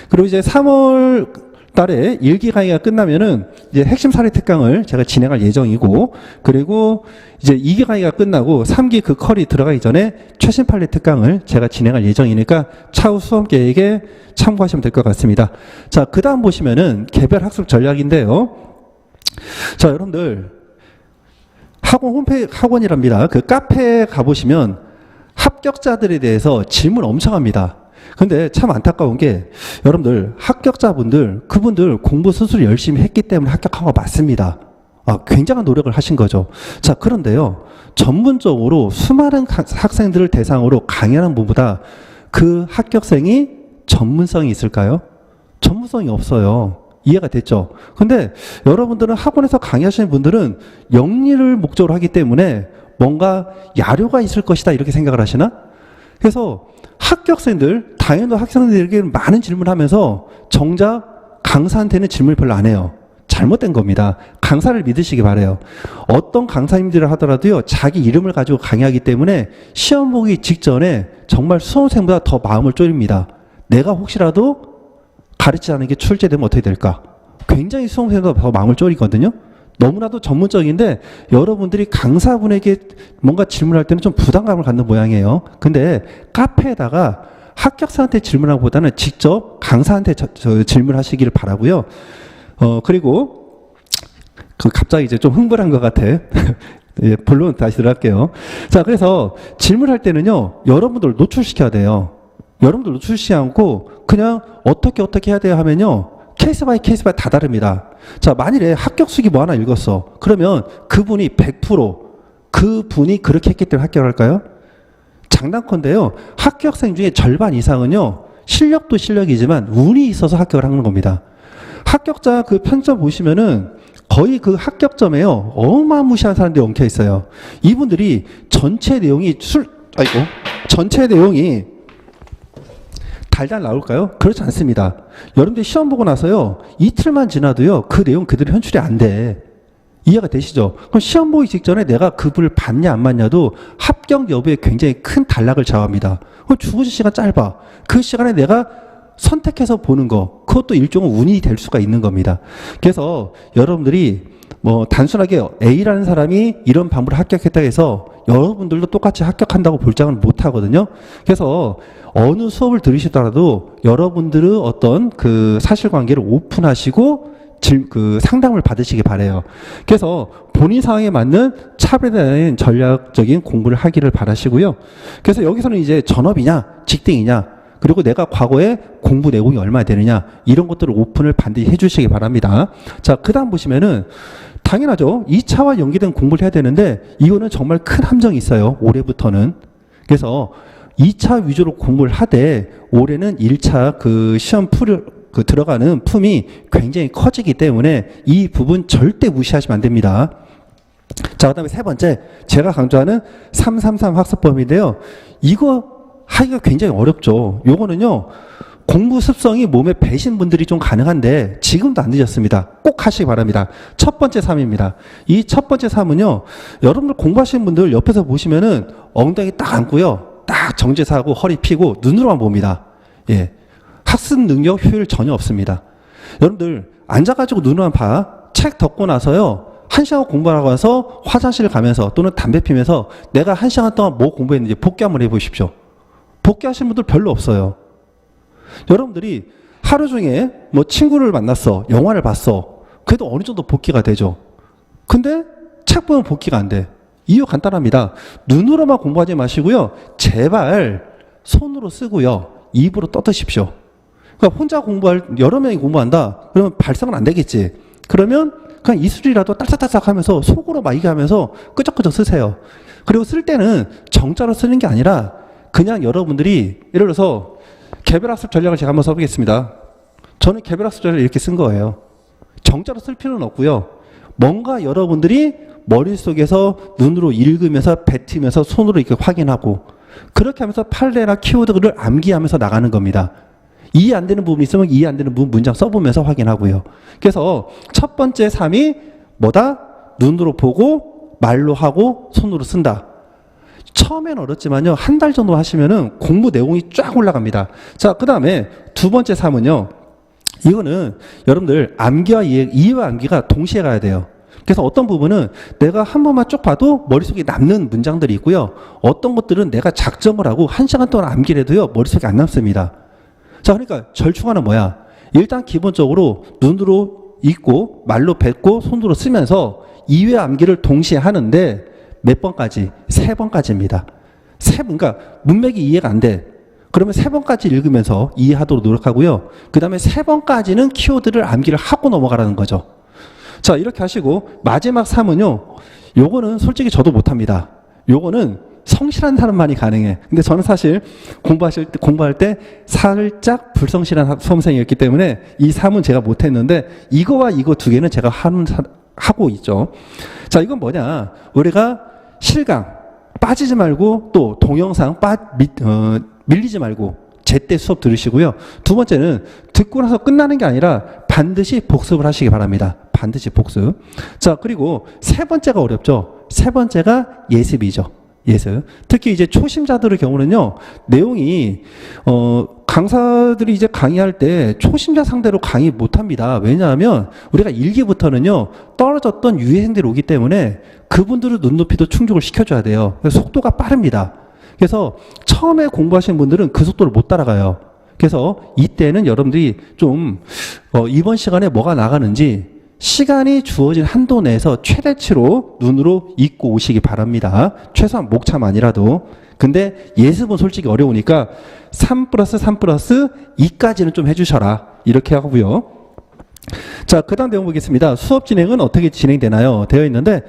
Speaker 1: 그리고 이제 3월 달에 1기 강의가 끝나면은 이제 핵심 사례 특강을 제가 진행할 예정이고, 그리고 이제 2기 강의가 끝나고 3기 그 컬이 들어가기 전에 최신 판례 특강을 제가 진행할 예정이니까 차후 수업 계획에 참고하시면 될 것 같습니다. 자, 그 다음 보시면은 개별 학습 전략인데요. 자, 여러분들 학원 홈페이지, 학원이랍니다. 그 카페에 가보시면 합격자들에 대해서 질문 엄청 합니다. 근데 참 안타까운 게 여러분들 합격자분들 그분들 공부 스스로 열심히 했기 때문에 합격한 거 맞습니다. 굉장한 노력을 하신 거죠. 자, 그런데요, 전문적으로 수많은 학생들을 대상으로 강의하는 분보다 그 합격생이 전문성이 있을까요? 전문성이 없어요. 이해가 됐죠? 근데 여러분들은 학원에서 강의하시는 분들은 영리를 목적으로 하기 때문에 뭔가 야료가 있을 것이다 이렇게 생각을 하시나? 그래서 합격생들, 당연히 학생들에게 많은 질문을 하면서 정작 강사한테는 질문을 별로 안 해요. 잘못된 겁니다. 강사를 믿으시기 바라요. 어떤 강사님들을 하더라도요, 자기 이름을 가지고 강의하기 때문에 시험 보기 직전에 정말 수험생보다 더 마음을 졸입니다. 내가 혹시라도 가르치지 않은 게 출제되면 어떻게 될까? 굉장히 수험생보다 더 마음을 졸이거든요. 너무나도 전문적인데 여러분들이 강사분에게 뭔가 질문할 때는 좀 부담감을 갖는 모양이에요. 근데 카페에다가 합격사한테 질문하기보다는 직접 강사한테 질문하시기를 바라고요. 그리고 갑자기 이제 좀 흥분한 것 같아. 예, 본론 다시 들어갈게요. 자, 그래서 질문할 때는요, 여러분들 노출시켜야 돼요. 여러분들 노출시키지 않고 그냥 어떻게 해야 돼요 하면요, 케이스 바이 다 다릅니다. 자, 만일에 합격수기 뭐 하나 읽었어. 그러면 그분이 100% 그분이 그렇게 했기 때문에 합격할까요? 장난컨대요, 합격생 중에 절반 이상은요, 실력도 실력이지만 운이 있어서 합격을 하는 겁니다. 합격자 그 편점 보시면은 거의 그 합격점에요, 어마무시한 사람들이 엉켜 있어요. 이분들이 전체 내용이 전체 내용이 달달 나올까요? 그렇지 않습니다. 여러분들 시험 보고 나서요, 이틀만 지나도요, 그 내용 그대로 현출이 안 돼. 이해가 되시죠? 그럼 시험 보기 직전에 내가 급을 받냐 안 받냐도 합격 여부에 굉장히 큰 단락을 좌우합니다. 그럼 주어진 시간 짧아. 그 시간에 내가 선택해서 보는 거, 그것도 일종의 운이 될 수가 있는 겁니다. 그래서 여러분들이 뭐 단순하게 A라는 사람이 이런 방법을 합격했다 해서 여러분들도 똑같이 합격한다고 볼장은 못 하거든요. 그래서 어느 수업을 들으시더라도 여러분들의 어떤 그 사실관계를 오픈하시고 그 상담을 받으시기 바라요. 그래서 본인 상황에 맞는 차별화된 전략적인 공부를 하기를 바라시고요. 그래서 여기서는 이제 전업이냐 직딩이냐 그리고 내가 과거에 공부 내용이 얼마나 되느냐 이런 것들을 오픈을 반드시 해주시기 바랍니다. 자, 그 다음 보시면은 당연하죠. 2차와 연계된 공부를 해야 되는데 이거는 정말 큰 함정이 있어요. 올해부터는. 그래서 2차 위주로 공부를 하되 올해는 1차 그 시험 그 들어가는 품이 굉장히 커지기 때문에 이 부분 절대 무시하시면 안 됩니다. 자, 그 다음에 세 번째 제가 강조하는 333 학습법인데요. 이거 하기가 굉장히 어렵죠. 요거는요. 공부 습성이 몸에 배신 분들이 좀 가능한데 지금도 안 늦었습니다. 꼭 하시기 바랍니다. 첫 번째 3입니다. 이 첫 번째 3은요. 여러분들 공부하시는 분들 옆에서 보시면은 엉덩이 딱 앉고요. 딱 정지사하고 허리 펴고 눈으로만 봅니다. 예. 학습 능력 효율 전혀 없습니다. 여러분들 앉아가지고 눈으로만 봐. 책 덮고 나서요. 1시간 공부하고 와서 화장실 가면서 또는 담배 피면서 내가 1시간 동안 뭐 공부했는지 복기 한번 해보십시오. 복귀하신 분들 별로 없어요. 여러분들이 하루 중에 뭐 친구를 만났어, 영화를 봤어. 그래도 어느 정도 복귀가 되죠. 근데 책 보면 복귀가 안 돼. 이유 간단합니다. 눈으로만 공부하지 마시고요. 제발 손으로 쓰고요. 입으로 떠드십시오. 그러니까 혼자 여러 명이 공부한다. 그러면 발성은 안 되겠지. 그러면 그냥 이술이라도 딸싹딸싹 하면서 속으로 막 얘기하면서 끄적끄적 쓰세요. 그리고 쓸 때는 정자로 쓰는 게 아니라 그냥 여러분들이 예를 들어서 개별학습 전략을 제가 한번 써보겠습니다. 저는 개별학습 전략을 이렇게 쓴 거예요. 정자로 쓸 필요는 없고요. 뭔가 여러분들이 머릿속에서 눈으로 읽으면서 뱉으면서 손으로 이렇게 확인하고 그렇게 하면서 판례나 키워드를 암기하면서 나가는 겁니다. 이해 안 되는 부분이 있으면 이해 안 되는 부분 문장 써보면서 확인하고요. 그래서 첫 번째 3이 뭐다? 눈으로 보고 말로 하고 손으로 쓴다. 처음엔 어렵지만요. 한 달 정도 하시면은 공부 내용이 쫙 올라갑니다. 자, 그 다음에 두 번째 3은요. 이거는 여러분들 암기와 이해와 암기가 동시에 가야 돼요. 그래서 어떤 부분은 내가 한 번만 쭉 봐도 머릿속에 남는 문장들이 있고요. 어떤 것들은 내가 작정을 하고 1시간 동안 암기를 해도요. 머릿속에 안 남습니다. 자, 그러니까 절충하는 뭐야? 일단 기본적으로 눈으로 읽고 말로 뱉고 손으로 쓰면서 이해 암기를 동시에 하는데 몇 번까지? 3번까지입니다. 그러니까 문맥이 이해가 안 돼. 그러면 3번까지 읽으면서 이해하도록 노력하고요. 그 다음에 3번까지는 키워드를 암기를 하고 넘어가라는 거죠. 자, 이렇게 하시고 마지막 3은요. 요거는 솔직히 저도 못합니다. 요거는 성실한 사람만이 가능해. 근데 저는 사실 공부할 때 살짝 불성실한 수험생이었기 때문에 이 3은 제가 못했는데 이거와 이거 두 개는 제가 하고 있죠. 자, 이건 뭐냐? 우리가 실강 빠지지 말고 또 동영상 밀리지 말고 제때 수업 들으시고요. 두 번째는 듣고 나서 끝나는 게 아니라 반드시 복습을 하시기 바랍니다. 반드시 복습. 자, 그리고 세 번째가 어렵죠. 세 번째가 예습이죠. 예습. 특히 이제 초심자들의 경우는요. 내용이 강사들이 이제 강의할 때 초심자 상대로 강의 못합니다. 왜냐하면 우리가 1기부터는요. 떨어졌던 유해생들이 오기 때문에 그분들의 눈높이도 충족을 시켜줘야 돼요. 그래서 속도가 빠릅니다. 그래서 처음에 공부하시는 분들은 그 속도를 못 따라가요. 그래서 이때는 여러분들이 좀 이번 시간에 뭐가 나가는지 시간이 주어진 한도 내에서 최대치로 눈으로 읽고 오시기 바랍니다. 최소한 목차만이라도. 근데 예습은 솔직히 어려우니까 3+3+2까지는 좀 해주셔라. 이렇게 하고요. 자, 그 다음 내용 보겠습니다. 수업 진행은 어떻게 진행되나요? 되어 있는데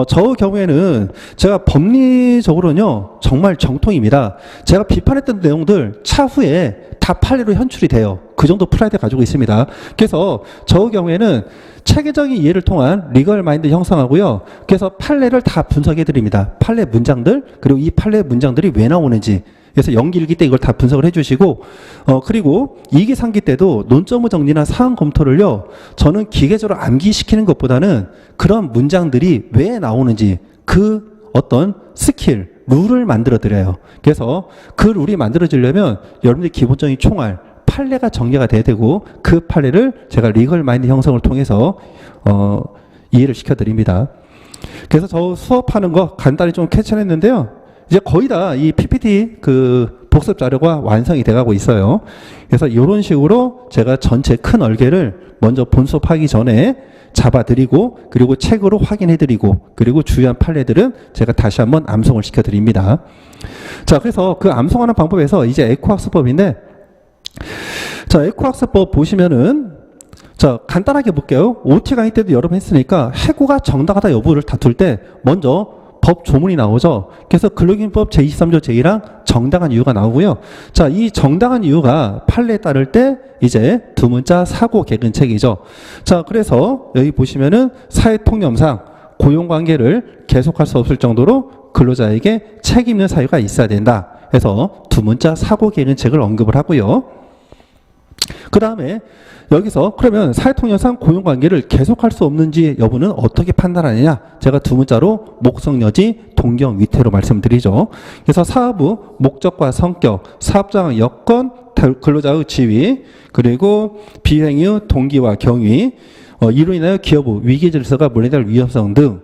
Speaker 1: 저 경우에는 제가 법리적으로는요 정말 정통입니다. 제가 비판했던 내용들 차후에 다 판례로 현출이 돼요. 그 정도 프라이드 가지고 있습니다. 그래서 저 경우에는 체계적인 이해를 통한 리걸 마인드 형성하고요. 그래서 판례를 다 분석해 드립니다. 판례 문장들 그리고 이 판례 문장들이 왜 나오는지. 그래서 연기 일기 때 이걸 다 분석을 해주시고 그리고 2기 3기 때도 논점의 정리나 사항 검토를요 저는 기계적으로 암기시키는 것보다는 그런 문장들이 왜 나오는지 그 어떤 스킬 룰을 만들어 드려요. 그래서 그 룰이 만들어지려면 여러분들이 기본적인 총알 판례가 정리가 돼야 되고 그 판례를 제가 리걸 마인드 형성을 통해서 이해를 시켜드립니다. 그래서 저 수업하는 거 간단히 좀 캡처했는데요. 이제 거의 다 이 PPT 그 복습 자료가 완성이 돼가고 있어요. 그래서 이런 식으로 제가 전체 큰 얼개를 먼저 본 수업하기 전에 잡아드리고, 그리고 책으로 확인해드리고, 그리고 주요한 판례들은 제가 다시 한번 암송을 시켜드립니다. 자, 그래서 그 암송하는 방법에서 이제 에코학습법인데, 자, 에코학습법 보시면은, 자, 간단하게 볼게요. OT 강의 때도 여러 번 했으니까 해고가 정당하다 여부를 다툴 때 먼저 법 조문이 나오죠. 그래서 근로기준법 제23조 제1항 정당한 이유가 나오고요. 자, 이 정당한 이유가 판례에 따를 때 이제 두 문자 사고 개근책이죠. 자, 그래서 여기 보시면은 사회통념상 고용관계를 계속할 수 없을 정도로 근로자에게 책임 있는 사유가 있어야 된다. 해서 두 문자 사고 개근책을 언급을 하고요. 그 다음에 여기서 그러면 사회통념상 고용관계를 계속할 수 없는지 여부는 어떻게 판단하느냐, 제가 두 문자로 목성여지 동경위태로 말씀드리죠. 그래서 사업의 목적과 성격, 사업장 여건, 근로자의 지위, 그리고 비행의 동기와 경위, 이로 인하여 기업의 위기질서가 몰래될 위험성 등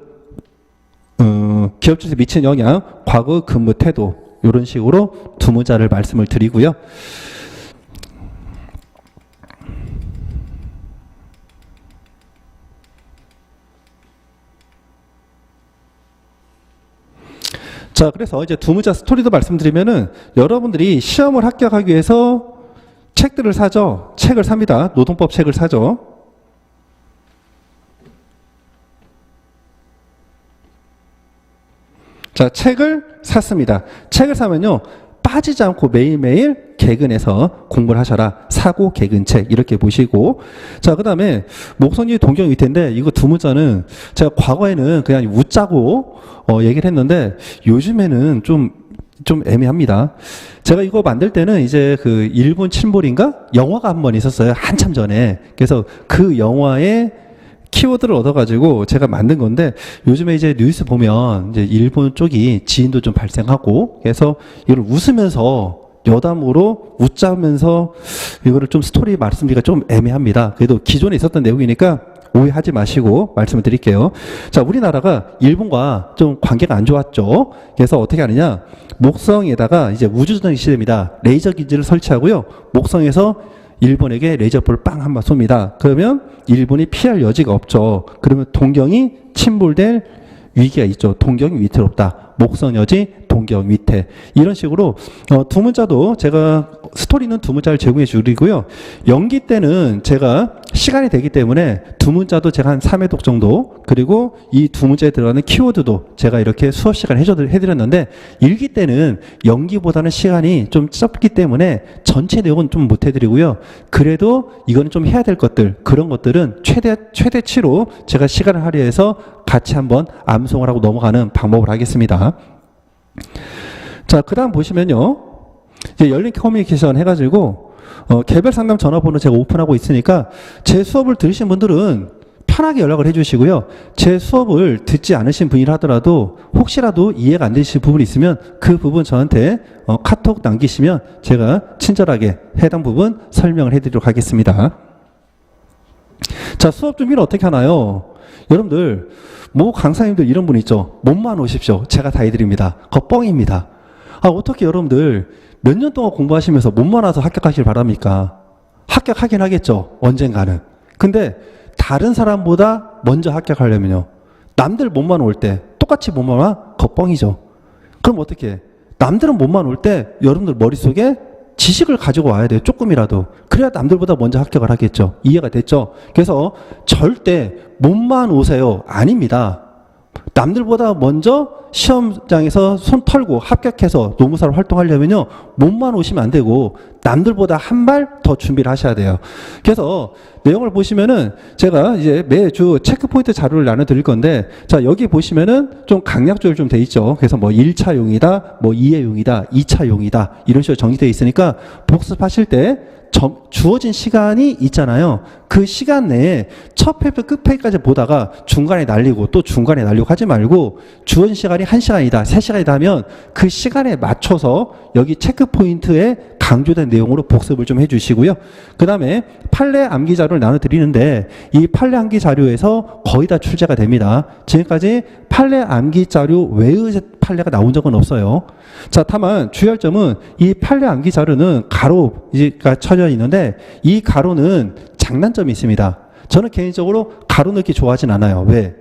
Speaker 1: 기업질서에 미친 영향, 과거 근무 태도, 이런 식으로 두 문자를 말씀을 드리고요. 자, 그래서 이제 두 문자 스토리도 말씀드리면은 여러분들이 시험을 합격하기 위해서 책들을 사죠. 책을 삽니다. 노동법 책을 사죠. 자, 책을 샀습니다. 책을 사면요, 빠지지 않고 매일매일 개근해서 공부를 하셔라. 사고 개근책 이렇게 보시고, 자, 그 다음에 목성여지 동경위태인데 이거 두 문자는 제가 과거에는 그냥 웃자고 얘기를 했는데 요즘에는 좀 애매합니다. 제가 이거 만들 때는 이제 그 일본 침몰인가 영화가 한 번 있었어요. 한참 전에. 그래서 그 영화에 키워드를 얻어가지고 제가 만든 건데, 요즘에 이제 뉴스 보면 이제 일본 쪽이 지진도 좀 발생하고, 그래서 이걸 웃으면서 여담으로 웃자면서 이거를 좀 스토리 말씀드리기가 좀 애매합니다. 그래도 기존에 있었던 내용이니까 오해하지 마시고 말씀을 드릴게요. 자, 우리나라가 일본과 좀 관계가 안 좋았죠. 그래서 어떻게 하느냐, 목성에다가 이제 우주전쟁 시대입니다. 레이저 기지를 설치하고요, 목성에서 일본에게 레이저볼을 빵 한 방 쏩니다. 그러면 일본이 피할 여지가 없죠. 그러면 동경이 침몰될 위기가 있죠. 동경이 위태롭다. 목성여지 동경위태. 이런 식으로 두 문자도 제가 스토리는 두 문자를 제공해 주리고요. 연기 때는 제가 시간이 되기 때문에 두 문자도 제가 한 3회독 정도, 그리고 이 두 문자에 들어가는 키워드도 제가 이렇게 수업 시간 해드렸는데, 일기 때는 연기보다는 시간이 좀 짧기 때문에 전체 내용은 좀 못 해드리고요. 그래도 이거는 좀 해야 될 것들, 그런 것들은 최대치로 제가 시간을 할애해서 같이 한번 암송을 하고 넘어가는 방법을 하겠습니다. 자, 그 다음 보시면요, 이제 열린 커뮤니케이션 해가지고 개별 상담 전화번호 제가 오픈하고 있으니까 제 수업을 들으신 분들은 편하게 연락을 해주시고요. 제 수업을 듣지 않으신 분이라 하더라도 혹시라도 이해가 안 되실 부분이 있으면 그 부분 저한테 카톡 남기시면 제가 친절하게 해당 부분 설명을 해드리도록 하겠습니다. 자, 수업 준비는 어떻게 하나요? 여러분들, 뭐 강사님들 이런 분 있죠. 몸만 오십시오. 제가 다 해드립니다. 그거 뻥입니다. 아, 어떻게 여러분들 몇 년 동안 공부하시면서 몸만 와서 합격하시길 바랍니까? 합격하긴 하겠죠. 언젠가는. 근데 다른 사람보다 먼저 합격하려면요, 남들 몸만 올 때 똑같이 몸만 와? 그거 뻥이죠. 그럼 어떻게? 남들은 몸만 올 때 여러분들 머릿속에 지식을 가지고 와야 돼요. 조금이라도. 그래야 남들보다 먼저 합격을 하겠죠. 이해가 됐죠? 그래서 절대 몸만 오세요. 아닙니다. 남들보다 먼저 시험장에서 손 털고 합격해서 노무사로 활동하려면요, 몸만 오시면 안 되고 남들보다 한 발 더 준비를 하셔야 돼요. 그래서 내용을 보시면은 제가 이제 매주 체크포인트 자료를 나눠드릴 건데, 자, 여기 보시면은 좀 강약조율 좀 돼 있죠. 그래서 뭐 1차용이다, 뭐 2회용이다, 2차용이다, 이런 식으로 정리되어 있으니까 복습하실 때 주어진 시간이 있잖아요. 그 시간 내에 첫 페이지 끝페이지까지 보다가 중간에 날리고 또 중간에 날리고 하지 말고, 주어진 시간이 1시간이다, 3시간이다 하면 그 시간에 맞춰서 여기 체크포인트에 강조된 내용으로 복습을 좀 해주시고, 주시고요. 그 다음에 판례 암기 자료를 나눠드리는데 이 판례 암기 자료에서 거의 다 출제가 됩니다. 지금까지 판례 암기 자료 외의 판례가 나온 적은 없어요. 자, 다만 주의할 점은 이 판례 암기 자료는 가로가 쳐져 있는데 이 가로는 장단점이 있습니다. 저는 개인적으로 가로 넣기 좋아하진 않아요. 왜?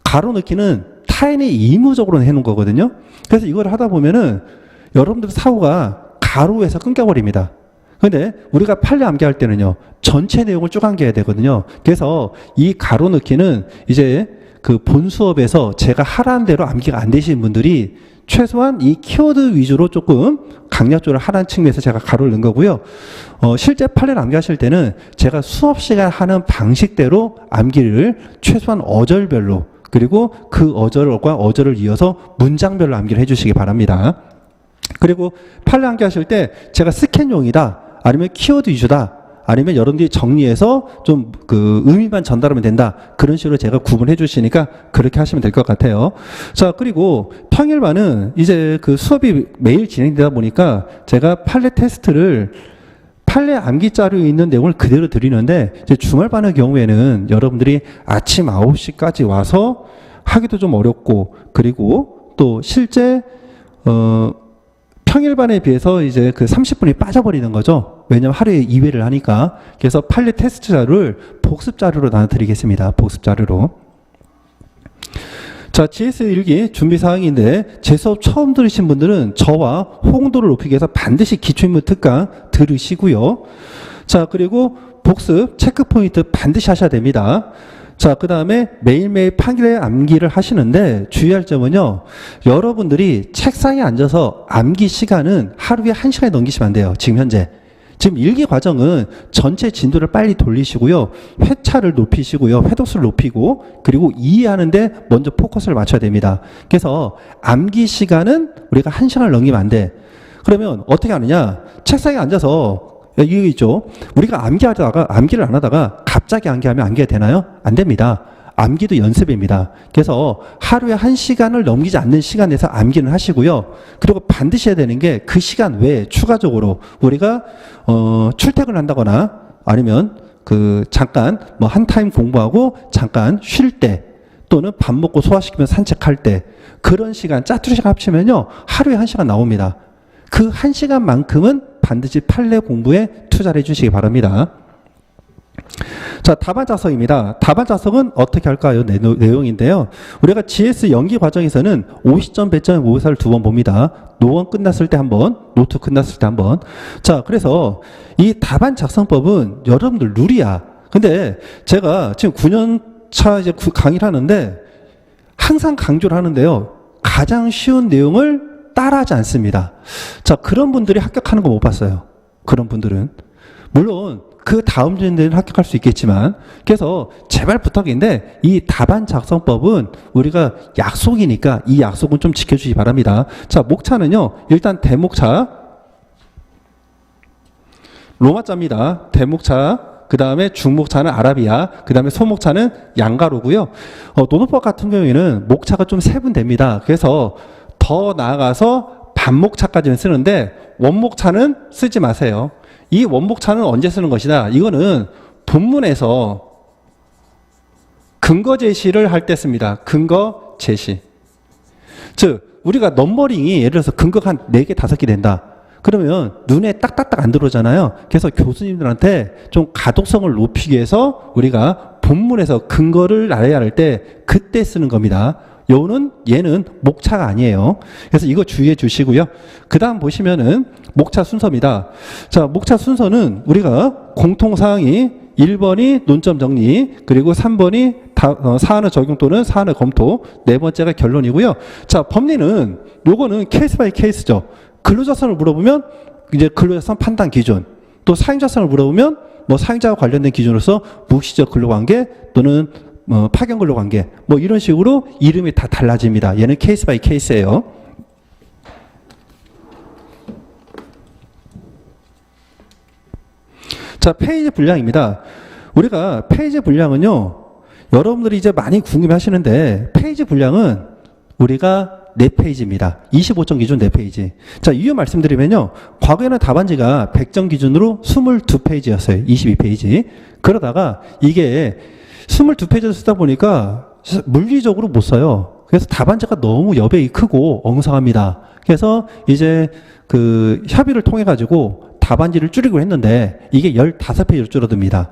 Speaker 1: 가로 넣기는 타인이 의무적으로 해놓은 거거든요. 그래서 이걸 하다 보면은 여러분들 사고가 가로에서 끊겨버립니다. 근데 우리가 판례 암기할 때는요, 전체 내용을 쭉 암기해야 되거든요. 그래서 이 가로 넣기는 이제 그 본 수업에서 제가 하라는 대로 암기가 안 되시는 분들이 최소한 이 키워드 위주로 조금 강약조를 하라는 측면에서 제가 가로를 넣은 거고요. 실제 판례를 암기하실 때는 제가 수업 시간 하는 방식대로 암기를 최소한 어절별로 그리고 그 어절과 어절을 이어서 문장별로 암기를 해주시기 바랍니다. 그리고 판례 암기하실 때 제가 스캔용이다 아니면 키워드 위주다 아니면 여러분들이 정리해서 좀 그 의미만 전달하면 된다. 그런 식으로 제가 구분해 주시니까 그렇게 하시면 될 것 같아요. 자, 그리고 평일반은 이제 그 수업이 매일 진행되다 보니까 제가 판례 테스트를 판례 암기 자료에 있는 내용을 그대로 드리는데 이제 주말반의 경우에는 여러분들이 아침 9시까지 와서 하기도 좀 어렵고 그리고 또 실제 평일반에 비해서 이제 그 30분이 빠져버리는 거죠. 왜냐하면 하루에 2회를 하니까. 그래서 판례 테스트 자료를 복습 자료로 나눠드리겠습니다. 복습 자료로. 자, GS1기 준비사항인데 제 수업 처음 들으신 분들은 저와 호응도를 높이기 위해서 반드시 기초인물 특강 들으시고요. 자, 그리고 복습 체크포인트 반드시 하셔야 됩니다. 자, 그 다음에 매일매일 판례 암기를 하시는데 주의할 점은요. 여러분들이 책상에 앉아서 암기 시간은 하루에 1시간에 넘기시면 안 돼요. 지금 현재. 지금 일기 과정은 전체 진도를 빨리 돌리시고요. 회차를 높이시고요. 회독수를 높이고 그리고 이해하는데 먼저 포커스를 맞춰야 됩니다. 그래서 암기 시간은 우리가 1시간을 넘기면 안 돼. 그러면 어떻게 하느냐. 책상에 앉아서 이거 있죠. 우리가 암기를 안 하다가 갑자기 암기하면 암기가 되나요? 안 됩니다. 암기도 연습입니다. 그래서 하루에 1시간을 넘기지 않는 시간에서 암기는 하시고요. 그리고 반드시 해야 되는 게 그 시간 외에 추가적으로 우리가 출퇴근을 한다거나 아니면 그 잠깐 뭐 한 타임 공부하고 잠깐 쉴 때 또는 밥 먹고 소화시키면 산책할 때 그런 시간 짜투리 시간 합치면요. 하루에 1시간 나옵니다. 그 1시간만큼은 반드시 판례 공부에 투자를 해주시기 바랍니다. 자, 답안 작성입니다. 답안 작성은 어떻게 할까요? 내용인데요. 우리가 GS 연기 과정에서는 50점, 100점, 5사를 2번 봅니다. 노원 끝났을 때 한 번, 노트 끝났을 때 한 번. 자, 그래서 이 답안 작성법은 여러분들 룰이야. 근데 제가 지금 9년 차 이제 강의를 하는데 항상 강조를 하는데요. 가장 쉬운 내용을 따라하지 않습니다. 자, 그런 분들이 합격하는 거 못 봤어요. 그런 분들은. 물론 그 다음 주에는 합격할 수 있겠지만 그래서 제발 부탁인데 이 답안 작성법은 우리가 약속이니까 이 약속은 좀 지켜주시기 바랍니다. 자, 목차는요. 일단 대목차 로마자입니다. 대목차 그 다음에 중목차는 아라비아 그 다음에 소목차는 양가로고요. 노노법 같은 경우에는 목차가 좀 세분됩니다. 그래서 더 나아가서 반목차까지는 쓰는데 원목차는 쓰지 마세요. 이 원목차는 언제 쓰는 것이다? 이거는 본문에서 근거 제시를 할 때 씁니다. 근거 제시. 즉 우리가 넘버링이 예를 들어서 근거가 한 4개, 5개 된다. 그러면 눈에 딱딱딱 안 들어오잖아요. 그래서 교수님들한테 좀 가독성을 높이기 위해서 우리가 본문에서 근거를 알아야 할 때 그때 쓰는 겁니다. 얘는 목차가 아니에요. 그래서 이거 주의해 주시고요. 그 다음 보시면은 목차 순서입니다. 자, 목차 순서는 우리가 공통사항이 1번이 논점 정리, 그리고 3번이 사안의 적용 또는 사안의 검토, 4번째가 결론이고요. 자, 법리는 요거는 케이스 바이 케이스죠. 근로자성을 물어보면 이제 근로자성 판단 기준, 또 사용자성을 물어보면 뭐 사용자와 관련된 기준으로서 묵시적 근로관계 또는 파견 근로관계 뭐 이런 식으로 이름이 다 달라집니다. 얘는 케이스 바이 케이스예요. 자, 페이지 분량입니다. 우리가 페이지 분량은요. 여러분들이 이제 많이 궁금해 하시는데 페이지 분량은 우리가 4페이지입니다. 25점 기준 4페이지. 자, 이유 말씀드리면요. 과거에는 답안지가 100점 기준으로 22페이지였어요. 22페이지. 그러다가 이게 22페이지를 쓰다 보니까 물리적으로 못 써요. 그래서 답안지가 너무 여백이 크고 엉성합니다. 그래서 이제 그 협의를 통해 가지고 답안지를 줄이고 했는데 이게 15페이지로 줄어듭니다.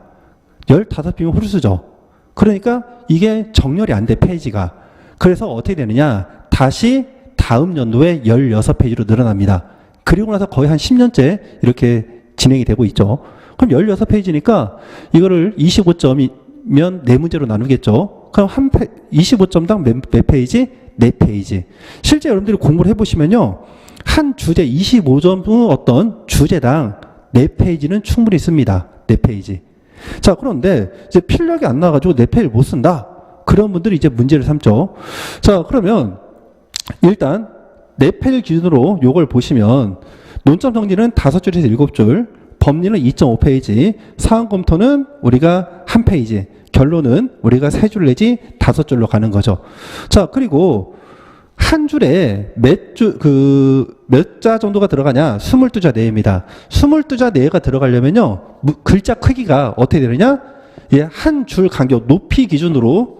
Speaker 1: 15페이지면 홀수죠. 그러니까 이게 정렬이 안 돼, 페이지가. 그래서 어떻게 되느냐, 다시 다음 연도에 16페이지로 늘어납니다. 그리고 나서 거의 한 10년째 이렇게 진행이 되고 있죠. 그럼 16페이지니까 이거를 25점이면 4문제로 나누겠죠. 그럼 25점당 몇 페이지? 4페이지. 실제 여러분들이 공부를 해보시면요, 한 주제 25점 어떤 주제당 4페이지는 충분히 씁니다. 4페이지. 자, 그런데 이제 필력이 안 나가지고 4페이지를 못 쓴다. 그런 분들이 이제 문제를 삼죠. 자, 그러면 일단 4페이지 기준으로 요걸 보시면 논점 정리는 5줄에서 7줄, 법리는 2.5페이지, 사항 검토는 우리가 1페이지, 결론은 우리가 3줄 내지 5줄로 가는 거죠. 자, 그리고 한 줄에 몇 자 정도가 들어가냐? 22자 내입니다. 22자 내가 들어가려면요, 글자 크기가 어떻게 되느냐? 예, 한 줄 간격, 높이 기준으로,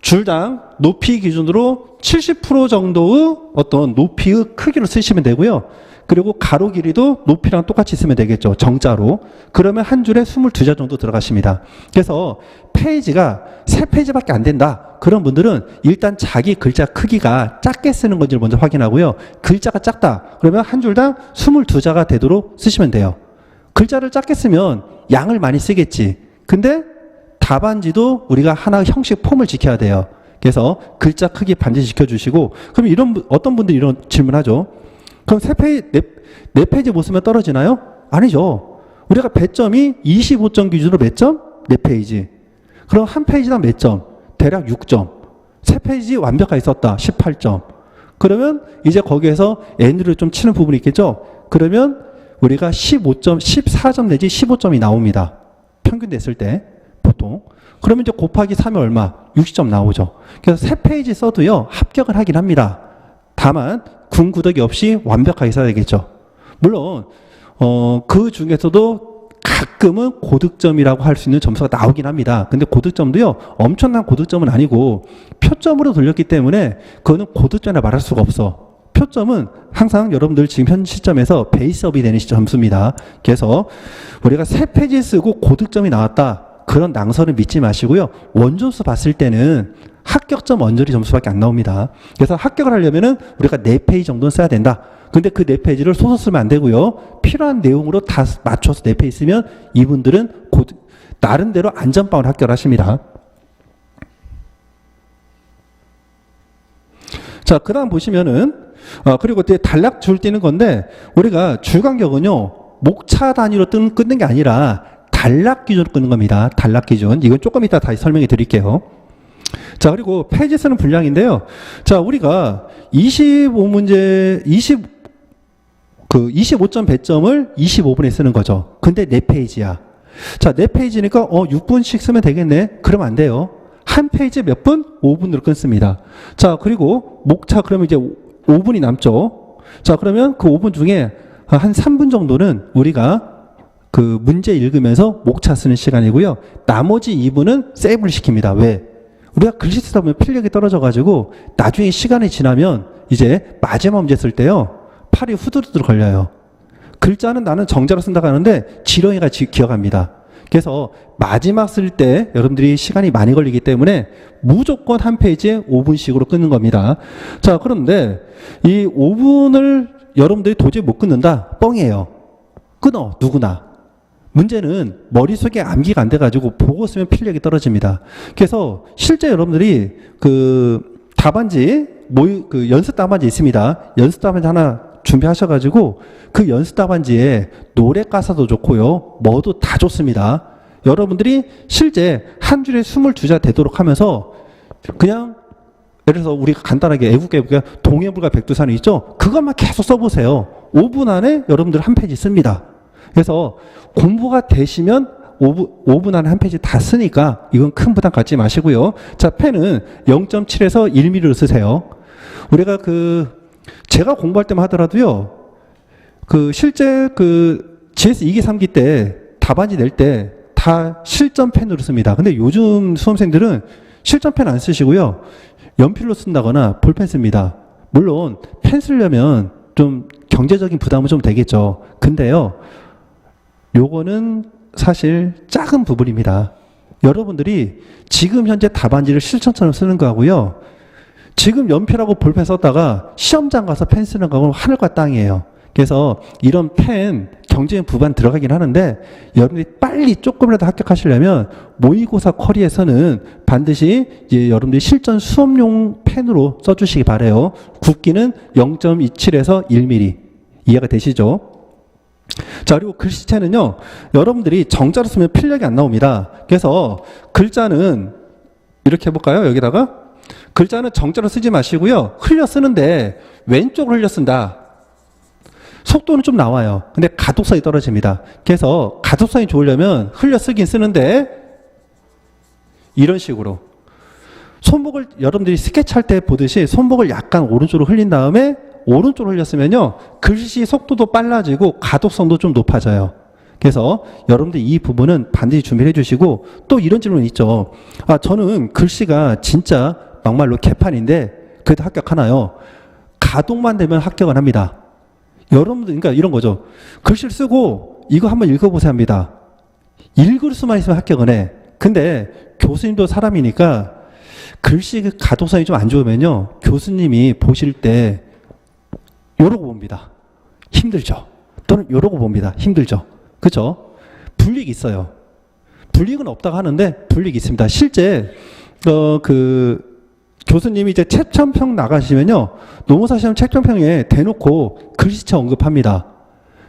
Speaker 1: 줄당 높이 기준으로 70% 정도의 어떤 높이의 크기로 쓰시면 되고요. 그리고 가로 길이도 높이랑 똑같이 쓰면 되겠죠. 정자로. 그러면 한 줄에 22자 정도 들어가십니다. 그래서 페이지가 3페이지밖에 안 된다. 그런 분들은 일단 자기 글자 크기가 작게 쓰는 건지를 먼저 확인하고요. 글자가 작다. 그러면 한 줄당 22자가 되도록 쓰시면 돼요. 글자를 작게 쓰면 양을 많이 쓰겠지. 근데 답안지도 우리가 하나 형식 폼을 지켜야 돼요. 그래서 글자 크기 반드시 지켜주시고, 그럼 어떤 분들이 이런 질문하죠. 그럼 4페이지 못 쓰면 떨어지나요? 아니죠. 우리가 배점이 25점 기준으로 몇 점? 4페이지. 그럼 한 페이지당 몇 점? 대략 6점. 3페이지 완벽하게 썼다. 18점. 그러면 이제 거기에서 N으로 좀 치는 부분이 있겠죠? 그러면 우리가 15점, 14점 내지 15점이 나옵니다. 평균 냈을 때, 보통. 그러면 이제 곱하기 3이 얼마? 60점 나오죠. 그래서 3페이지 써도요, 합격을 하긴 합니다. 다만, 군구더기 없이 완벽하게 써야 되겠죠. 물론 그 중에서도 가끔은 고득점이라고 할 수 있는 점수가 나오긴 합니다. 근데 고득점도요, 엄청난 고득점은 아니고 표점으로 돌렸기 때문에 그거는 고득점이라 말할 수가 없어. 표점은 항상 여러분들 지금 현 시점에서 베이스업이 되는 점수입니다. 그래서 우리가 3페이지 쓰고 고득점이 나왔다, 그런 낭설을 믿지 마시고요. 원점수 봤을 때는 합격점 언저리 점수밖에 안 나옵니다. 그래서 합격을 하려면은 우리가 4페이지 정도는 써야 된다. 근데 그 4페이지를 소서 쓰면 안 되고요. 필요한 내용으로 다 맞춰서 4페이지 쓰면 이분들은 나름대로 안전빵으로 합격을 하십니다. 자, 그 다음 보시면은, 그리고 단락줄 띄는 건데, 우리가 줄 간격은요, 목차 단위로 끊는 게 아니라 단락 기준으로 끊는 겁니다. 단락 기준. 이건 조금 이따 다시 설명해 드릴게요. 자, 그리고 페이지 쓰는 분량인데요. 자, 우리가 25문제, 25점 배점을 25분에 쓰는 거죠. 근데 4페이지야. 자, 4페이지니까 6분씩 쓰면 되겠네. 그러면 안 돼요. 한 페이지에 몇 분? 5분으로 끊습니다. 자, 그리고 목차 그러면 이제 5분이 남죠. 자, 그러면 그 5분 중에 한 3분 정도는 우리가 그 문제 읽으면서 목차 쓰는 시간이고요. 나머지 2분은 세이브를 시킵니다. 왜? 우리가 글씨 쓰다 보면 필력이 떨어져가지고 나중에 시간이 지나면 이제 마지막 문제 쓸 때요, 팔이 후들후들 걸려요. 글자는 나는 정자로 쓴다고 하는데 지렁이가 기억합니다. 그래서 마지막 쓸 때 여러분들이 시간이 많이 걸리기 때문에 무조건 한 페이지에 5분씩으로 끊는 겁니다. 자, 그런데 이 5분을 여러분들이 도저히 못 끊는다? 뻥이에요. 끊어, 누구나. 문제는 머릿속에 암기가 안 돼가지고 보고 쓰면 필력이 떨어집니다. 그래서 실제 여러분들이 그 답안지, 그 연습 답안지 있습니다. 연습 답안지 하나 준비하셔가지고 그 연습 답안지에 노래 가사도 좋고요, 뭐도 다 좋습니다. 여러분들이 실제 한 줄에 22자 되도록 하면서 그냥 예를 들어서 우리가 간단하게 애국가 동해불과 백두산이 있죠? 그것만 계속 써보세요. 5분 안에 여러분들 한 페이지 씁니다. 그래서 공부가 되시면 5분 안에 한 페이지 다 쓰니까 이건 큰 부담 갖지 마시고요. 자, 펜은 0.7에서 1mm로 쓰세요. 우리가 제가 공부할 때만 하더라도요, 실제 GS 2기, 3기 때 답안지 낼 때 다 실전펜으로 씁니다. 근데 요즘 수험생들은 실전펜 안 쓰시고요, 연필로 쓴다거나 볼펜 씁니다. 물론 펜 쓰려면 좀 경제적인 부담은 좀 되겠죠. 근데요, 요거는 사실 작은 부분입니다. 여러분들이 지금 현재 답안지를 실전처럼 쓰는 거하고요, 지금 연필하고 볼펜 썼다가 시험장 가서 펜 쓰는 거하고는 하늘과 땅이에요. 그래서 이런 펜 경제적인 부분 들어가긴 하는데, 여러분들이 빨리 조금이라도 합격하시려면 모의고사 쿼리에서는 반드시 이제 여러분들이 실전 수업용 펜으로 써주시기 바래요. 굵기는 0.27에서 1mm. 이해가 되시죠? 자, 그리고 글씨체는요, 여러분들이 정자로 쓰면 필력이 안 나옵니다. 그래서 글자는 이렇게 해볼까요? 여기다가 글자는 정자로 쓰지 마시고요, 흘려 쓰는데 왼쪽으로 흘려 쓴다. 속도는 좀 나와요. 근데 가독성이 떨어집니다. 그래서 가독성이 좋으려면 흘려 쓰긴 쓰는데 이런 식으로 손목을, 여러분들이 스케치할 때 보듯이 손목을 약간 오른쪽으로 흘린 다음에 오른쪽으로 흘렸으면요, 글씨 속도도 빨라지고 가독성도 좀 높아져요. 그래서 여러분들 이 부분은 반드시 준비를 해주시고, 또 이런 질문이 있죠. 저는 글씨가 진짜 막말로 개판인데 그래도 합격하나요? 가독만 되면 합격은 합니다. 여러분들, 그러니까 이런 거죠. 글씨를 쓰고 이거 한번 읽어보세요 합니다. 읽을 수만 있으면 합격은 해. 근데 교수님도 사람이니까 글씨 가독성이 좀 안 좋으면요, 교수님이 보실 때 요러고 봅니다. 힘들죠. 또는 요러고 봅니다. 힘들죠. 그렇죠? 불이익이 있어요. 불이익은 없다고 하는데 불이익이 있습니다. 실제 교수님이 이제 채점평 나가시면요, 노무사 시험 채점평에 대놓고 글씨체 언급합니다.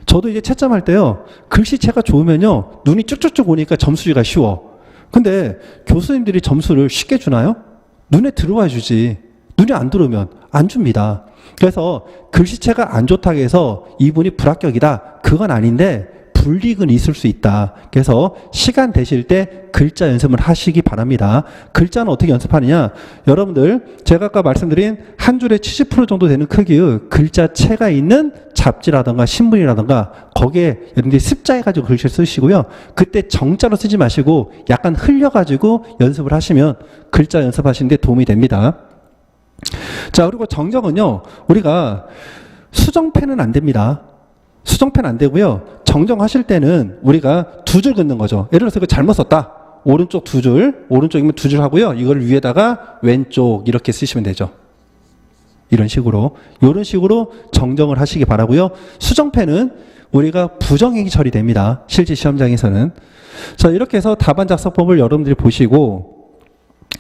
Speaker 1: 저도 이제 채점할 때요, 글씨체가 좋으면요, 눈이 쭉쭉쭉 오니까 점수 주기가 쉬워. 근데 교수님들이 점수를 쉽게 주나요? 눈에 들어와 주지. 눈이 안 들어오면 안 줍니다. 그래서 글씨체가 안 좋다고 해서 이분이 불합격이다, 그건 아닌데 불이익은 있을 수 있다. 그래서 시간 되실 때 글자 연습을 하시기 바랍니다. 글자는 어떻게 연습하느냐? 여러분들, 제가 아까 말씀드린 한 줄에 70% 정도 되는 크기의 글자체가 있는 잡지라든가 신문이라든가 거기에 여러분들이 습자해가지고 글씨를 쓰시고요, 그때 정자로 쓰지 마시고 약간 흘려가지고 연습을 하시면 글자 연습하시는 데 도움이 됩니다. 자, 그리고 정정은요, 우리가 수정펜은 안 됩니다. 수정펜 안 되고요, 정정하실 때는 우리가 두 줄 긋는 거죠. 예를 들어서 이거 잘못 썼다. 오른쪽 두 줄, 오른쪽이면 두 줄 하고요, 이걸 위에다가 왼쪽 이렇게 쓰시면 되죠. 이런 식으로 정정을 하시기 바라고요. 수정펜은 우리가 부정행위 처리됩니다. 실제 시험장에서는. 자, 이렇게 해서 답안 작성법을 여러분들이 보시고,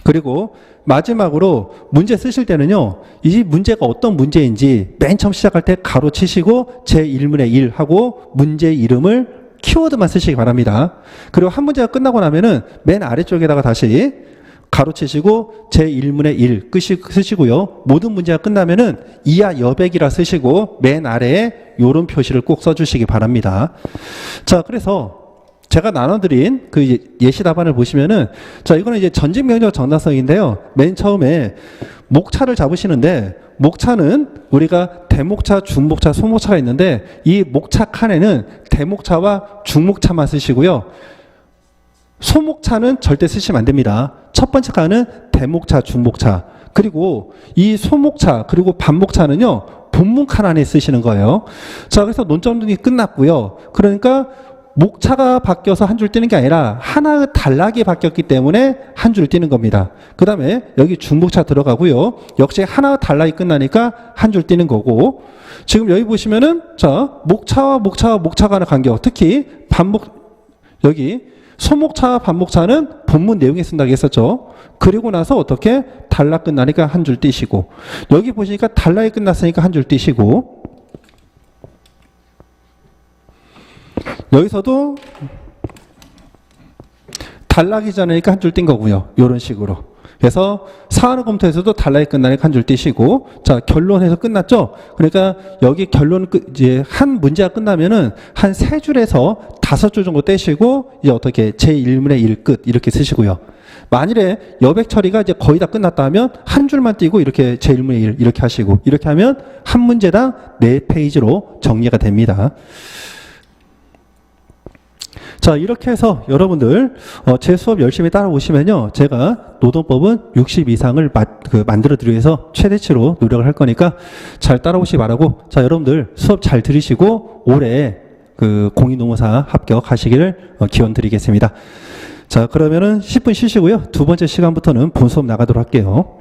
Speaker 1: 그리고 마지막으로 문제 쓰실 때는요, 이 문제가 어떤 문제인지 맨 처음 시작할 때 가로 치시고 제1문의 1 하고 문제 이름을 키워드만 쓰시기 바랍니다. 그리고 한 문제가 끝나고 나면은 맨 아래쪽에다가 다시 가로 치시고 제1문의 1 쓰시고요. 모든 문제가 끝나면은 이하 여백이라 쓰시고 맨 아래에 요런 표시를 꼭 써주시기 바랍니다. 자, 그래서 제가 나눠드린 그 예시 답안을 보시면은, 자, 이거는 이제 전직 명령 정답성인데요. 맨 처음에 목차를 잡으시는데, 목차는 우리가 대목차, 중목차, 소목차가 있는데, 이 목차 칸에는 대목차와 중목차만 쓰시고요, 소목차는 절대 쓰시면 안 됩니다. 첫 번째 칸은 대목차, 중목차, 그리고 이 소목차 그리고 반목차는요, 본문 칸 안에 쓰시는 거예요. 자, 그래서 논점등이 끝났고요. 그러니까 목차가 바뀌어서 한 줄 띄는 게 아니라 하나의 단락이 바뀌었기 때문에 한 줄을 띄는 겁니다. 그 다음에 여기 중목차 들어가고요, 역시 하나의 단락이 끝나니까 한 줄 띄는 거고, 지금 여기 보시면은, 자, 목차와 목차간의 간격, 특히 여기 소목차와 반목차는 본문 내용에 쓴다고 했었죠. 그리고 나서 어떻게 단락 끝나니까 한 줄 띄시고, 여기 보시니까 단락이 끝났으니까 한 줄 띄시고, 여기서도 단락이 지나니까 한 줄 띈 거고요. 이런 식으로. 그래서 사안을 검토해서도 단락이 끝나니까 한 줄 띄시고, 자, 결론해서 끝났죠? 그러니까 여기 결론, 이제 한 문제가 끝나면은 한 3줄에서 5줄 정도 떼시고, 이제 어떻게 제1문의 1 끝, 이렇게 쓰시고요. 만일에 여백 처리가 이제 거의 다 끝났다 하면 한 줄만 띄고 이렇게 제1문의 1 이렇게 하시고, 이렇게 하면 한 문제당 4페이지로 정리가 됩니다. 자, 이렇게 해서 여러분들 제 수업 열심히 따라오시면요, 제가 노동법은 60 이상을 만들어 드리기 위해서 최대치로 노력을 할 거니까 잘 따라오시기 바라고, 자, 여러분들 수업 잘 들으시고 올해 공인노무사 합격하시기를 기원 드리겠습니다. 자, 그러면은 10분 쉬시고요, 두 번째 시간부터는 본 수업 나가도록 할게요.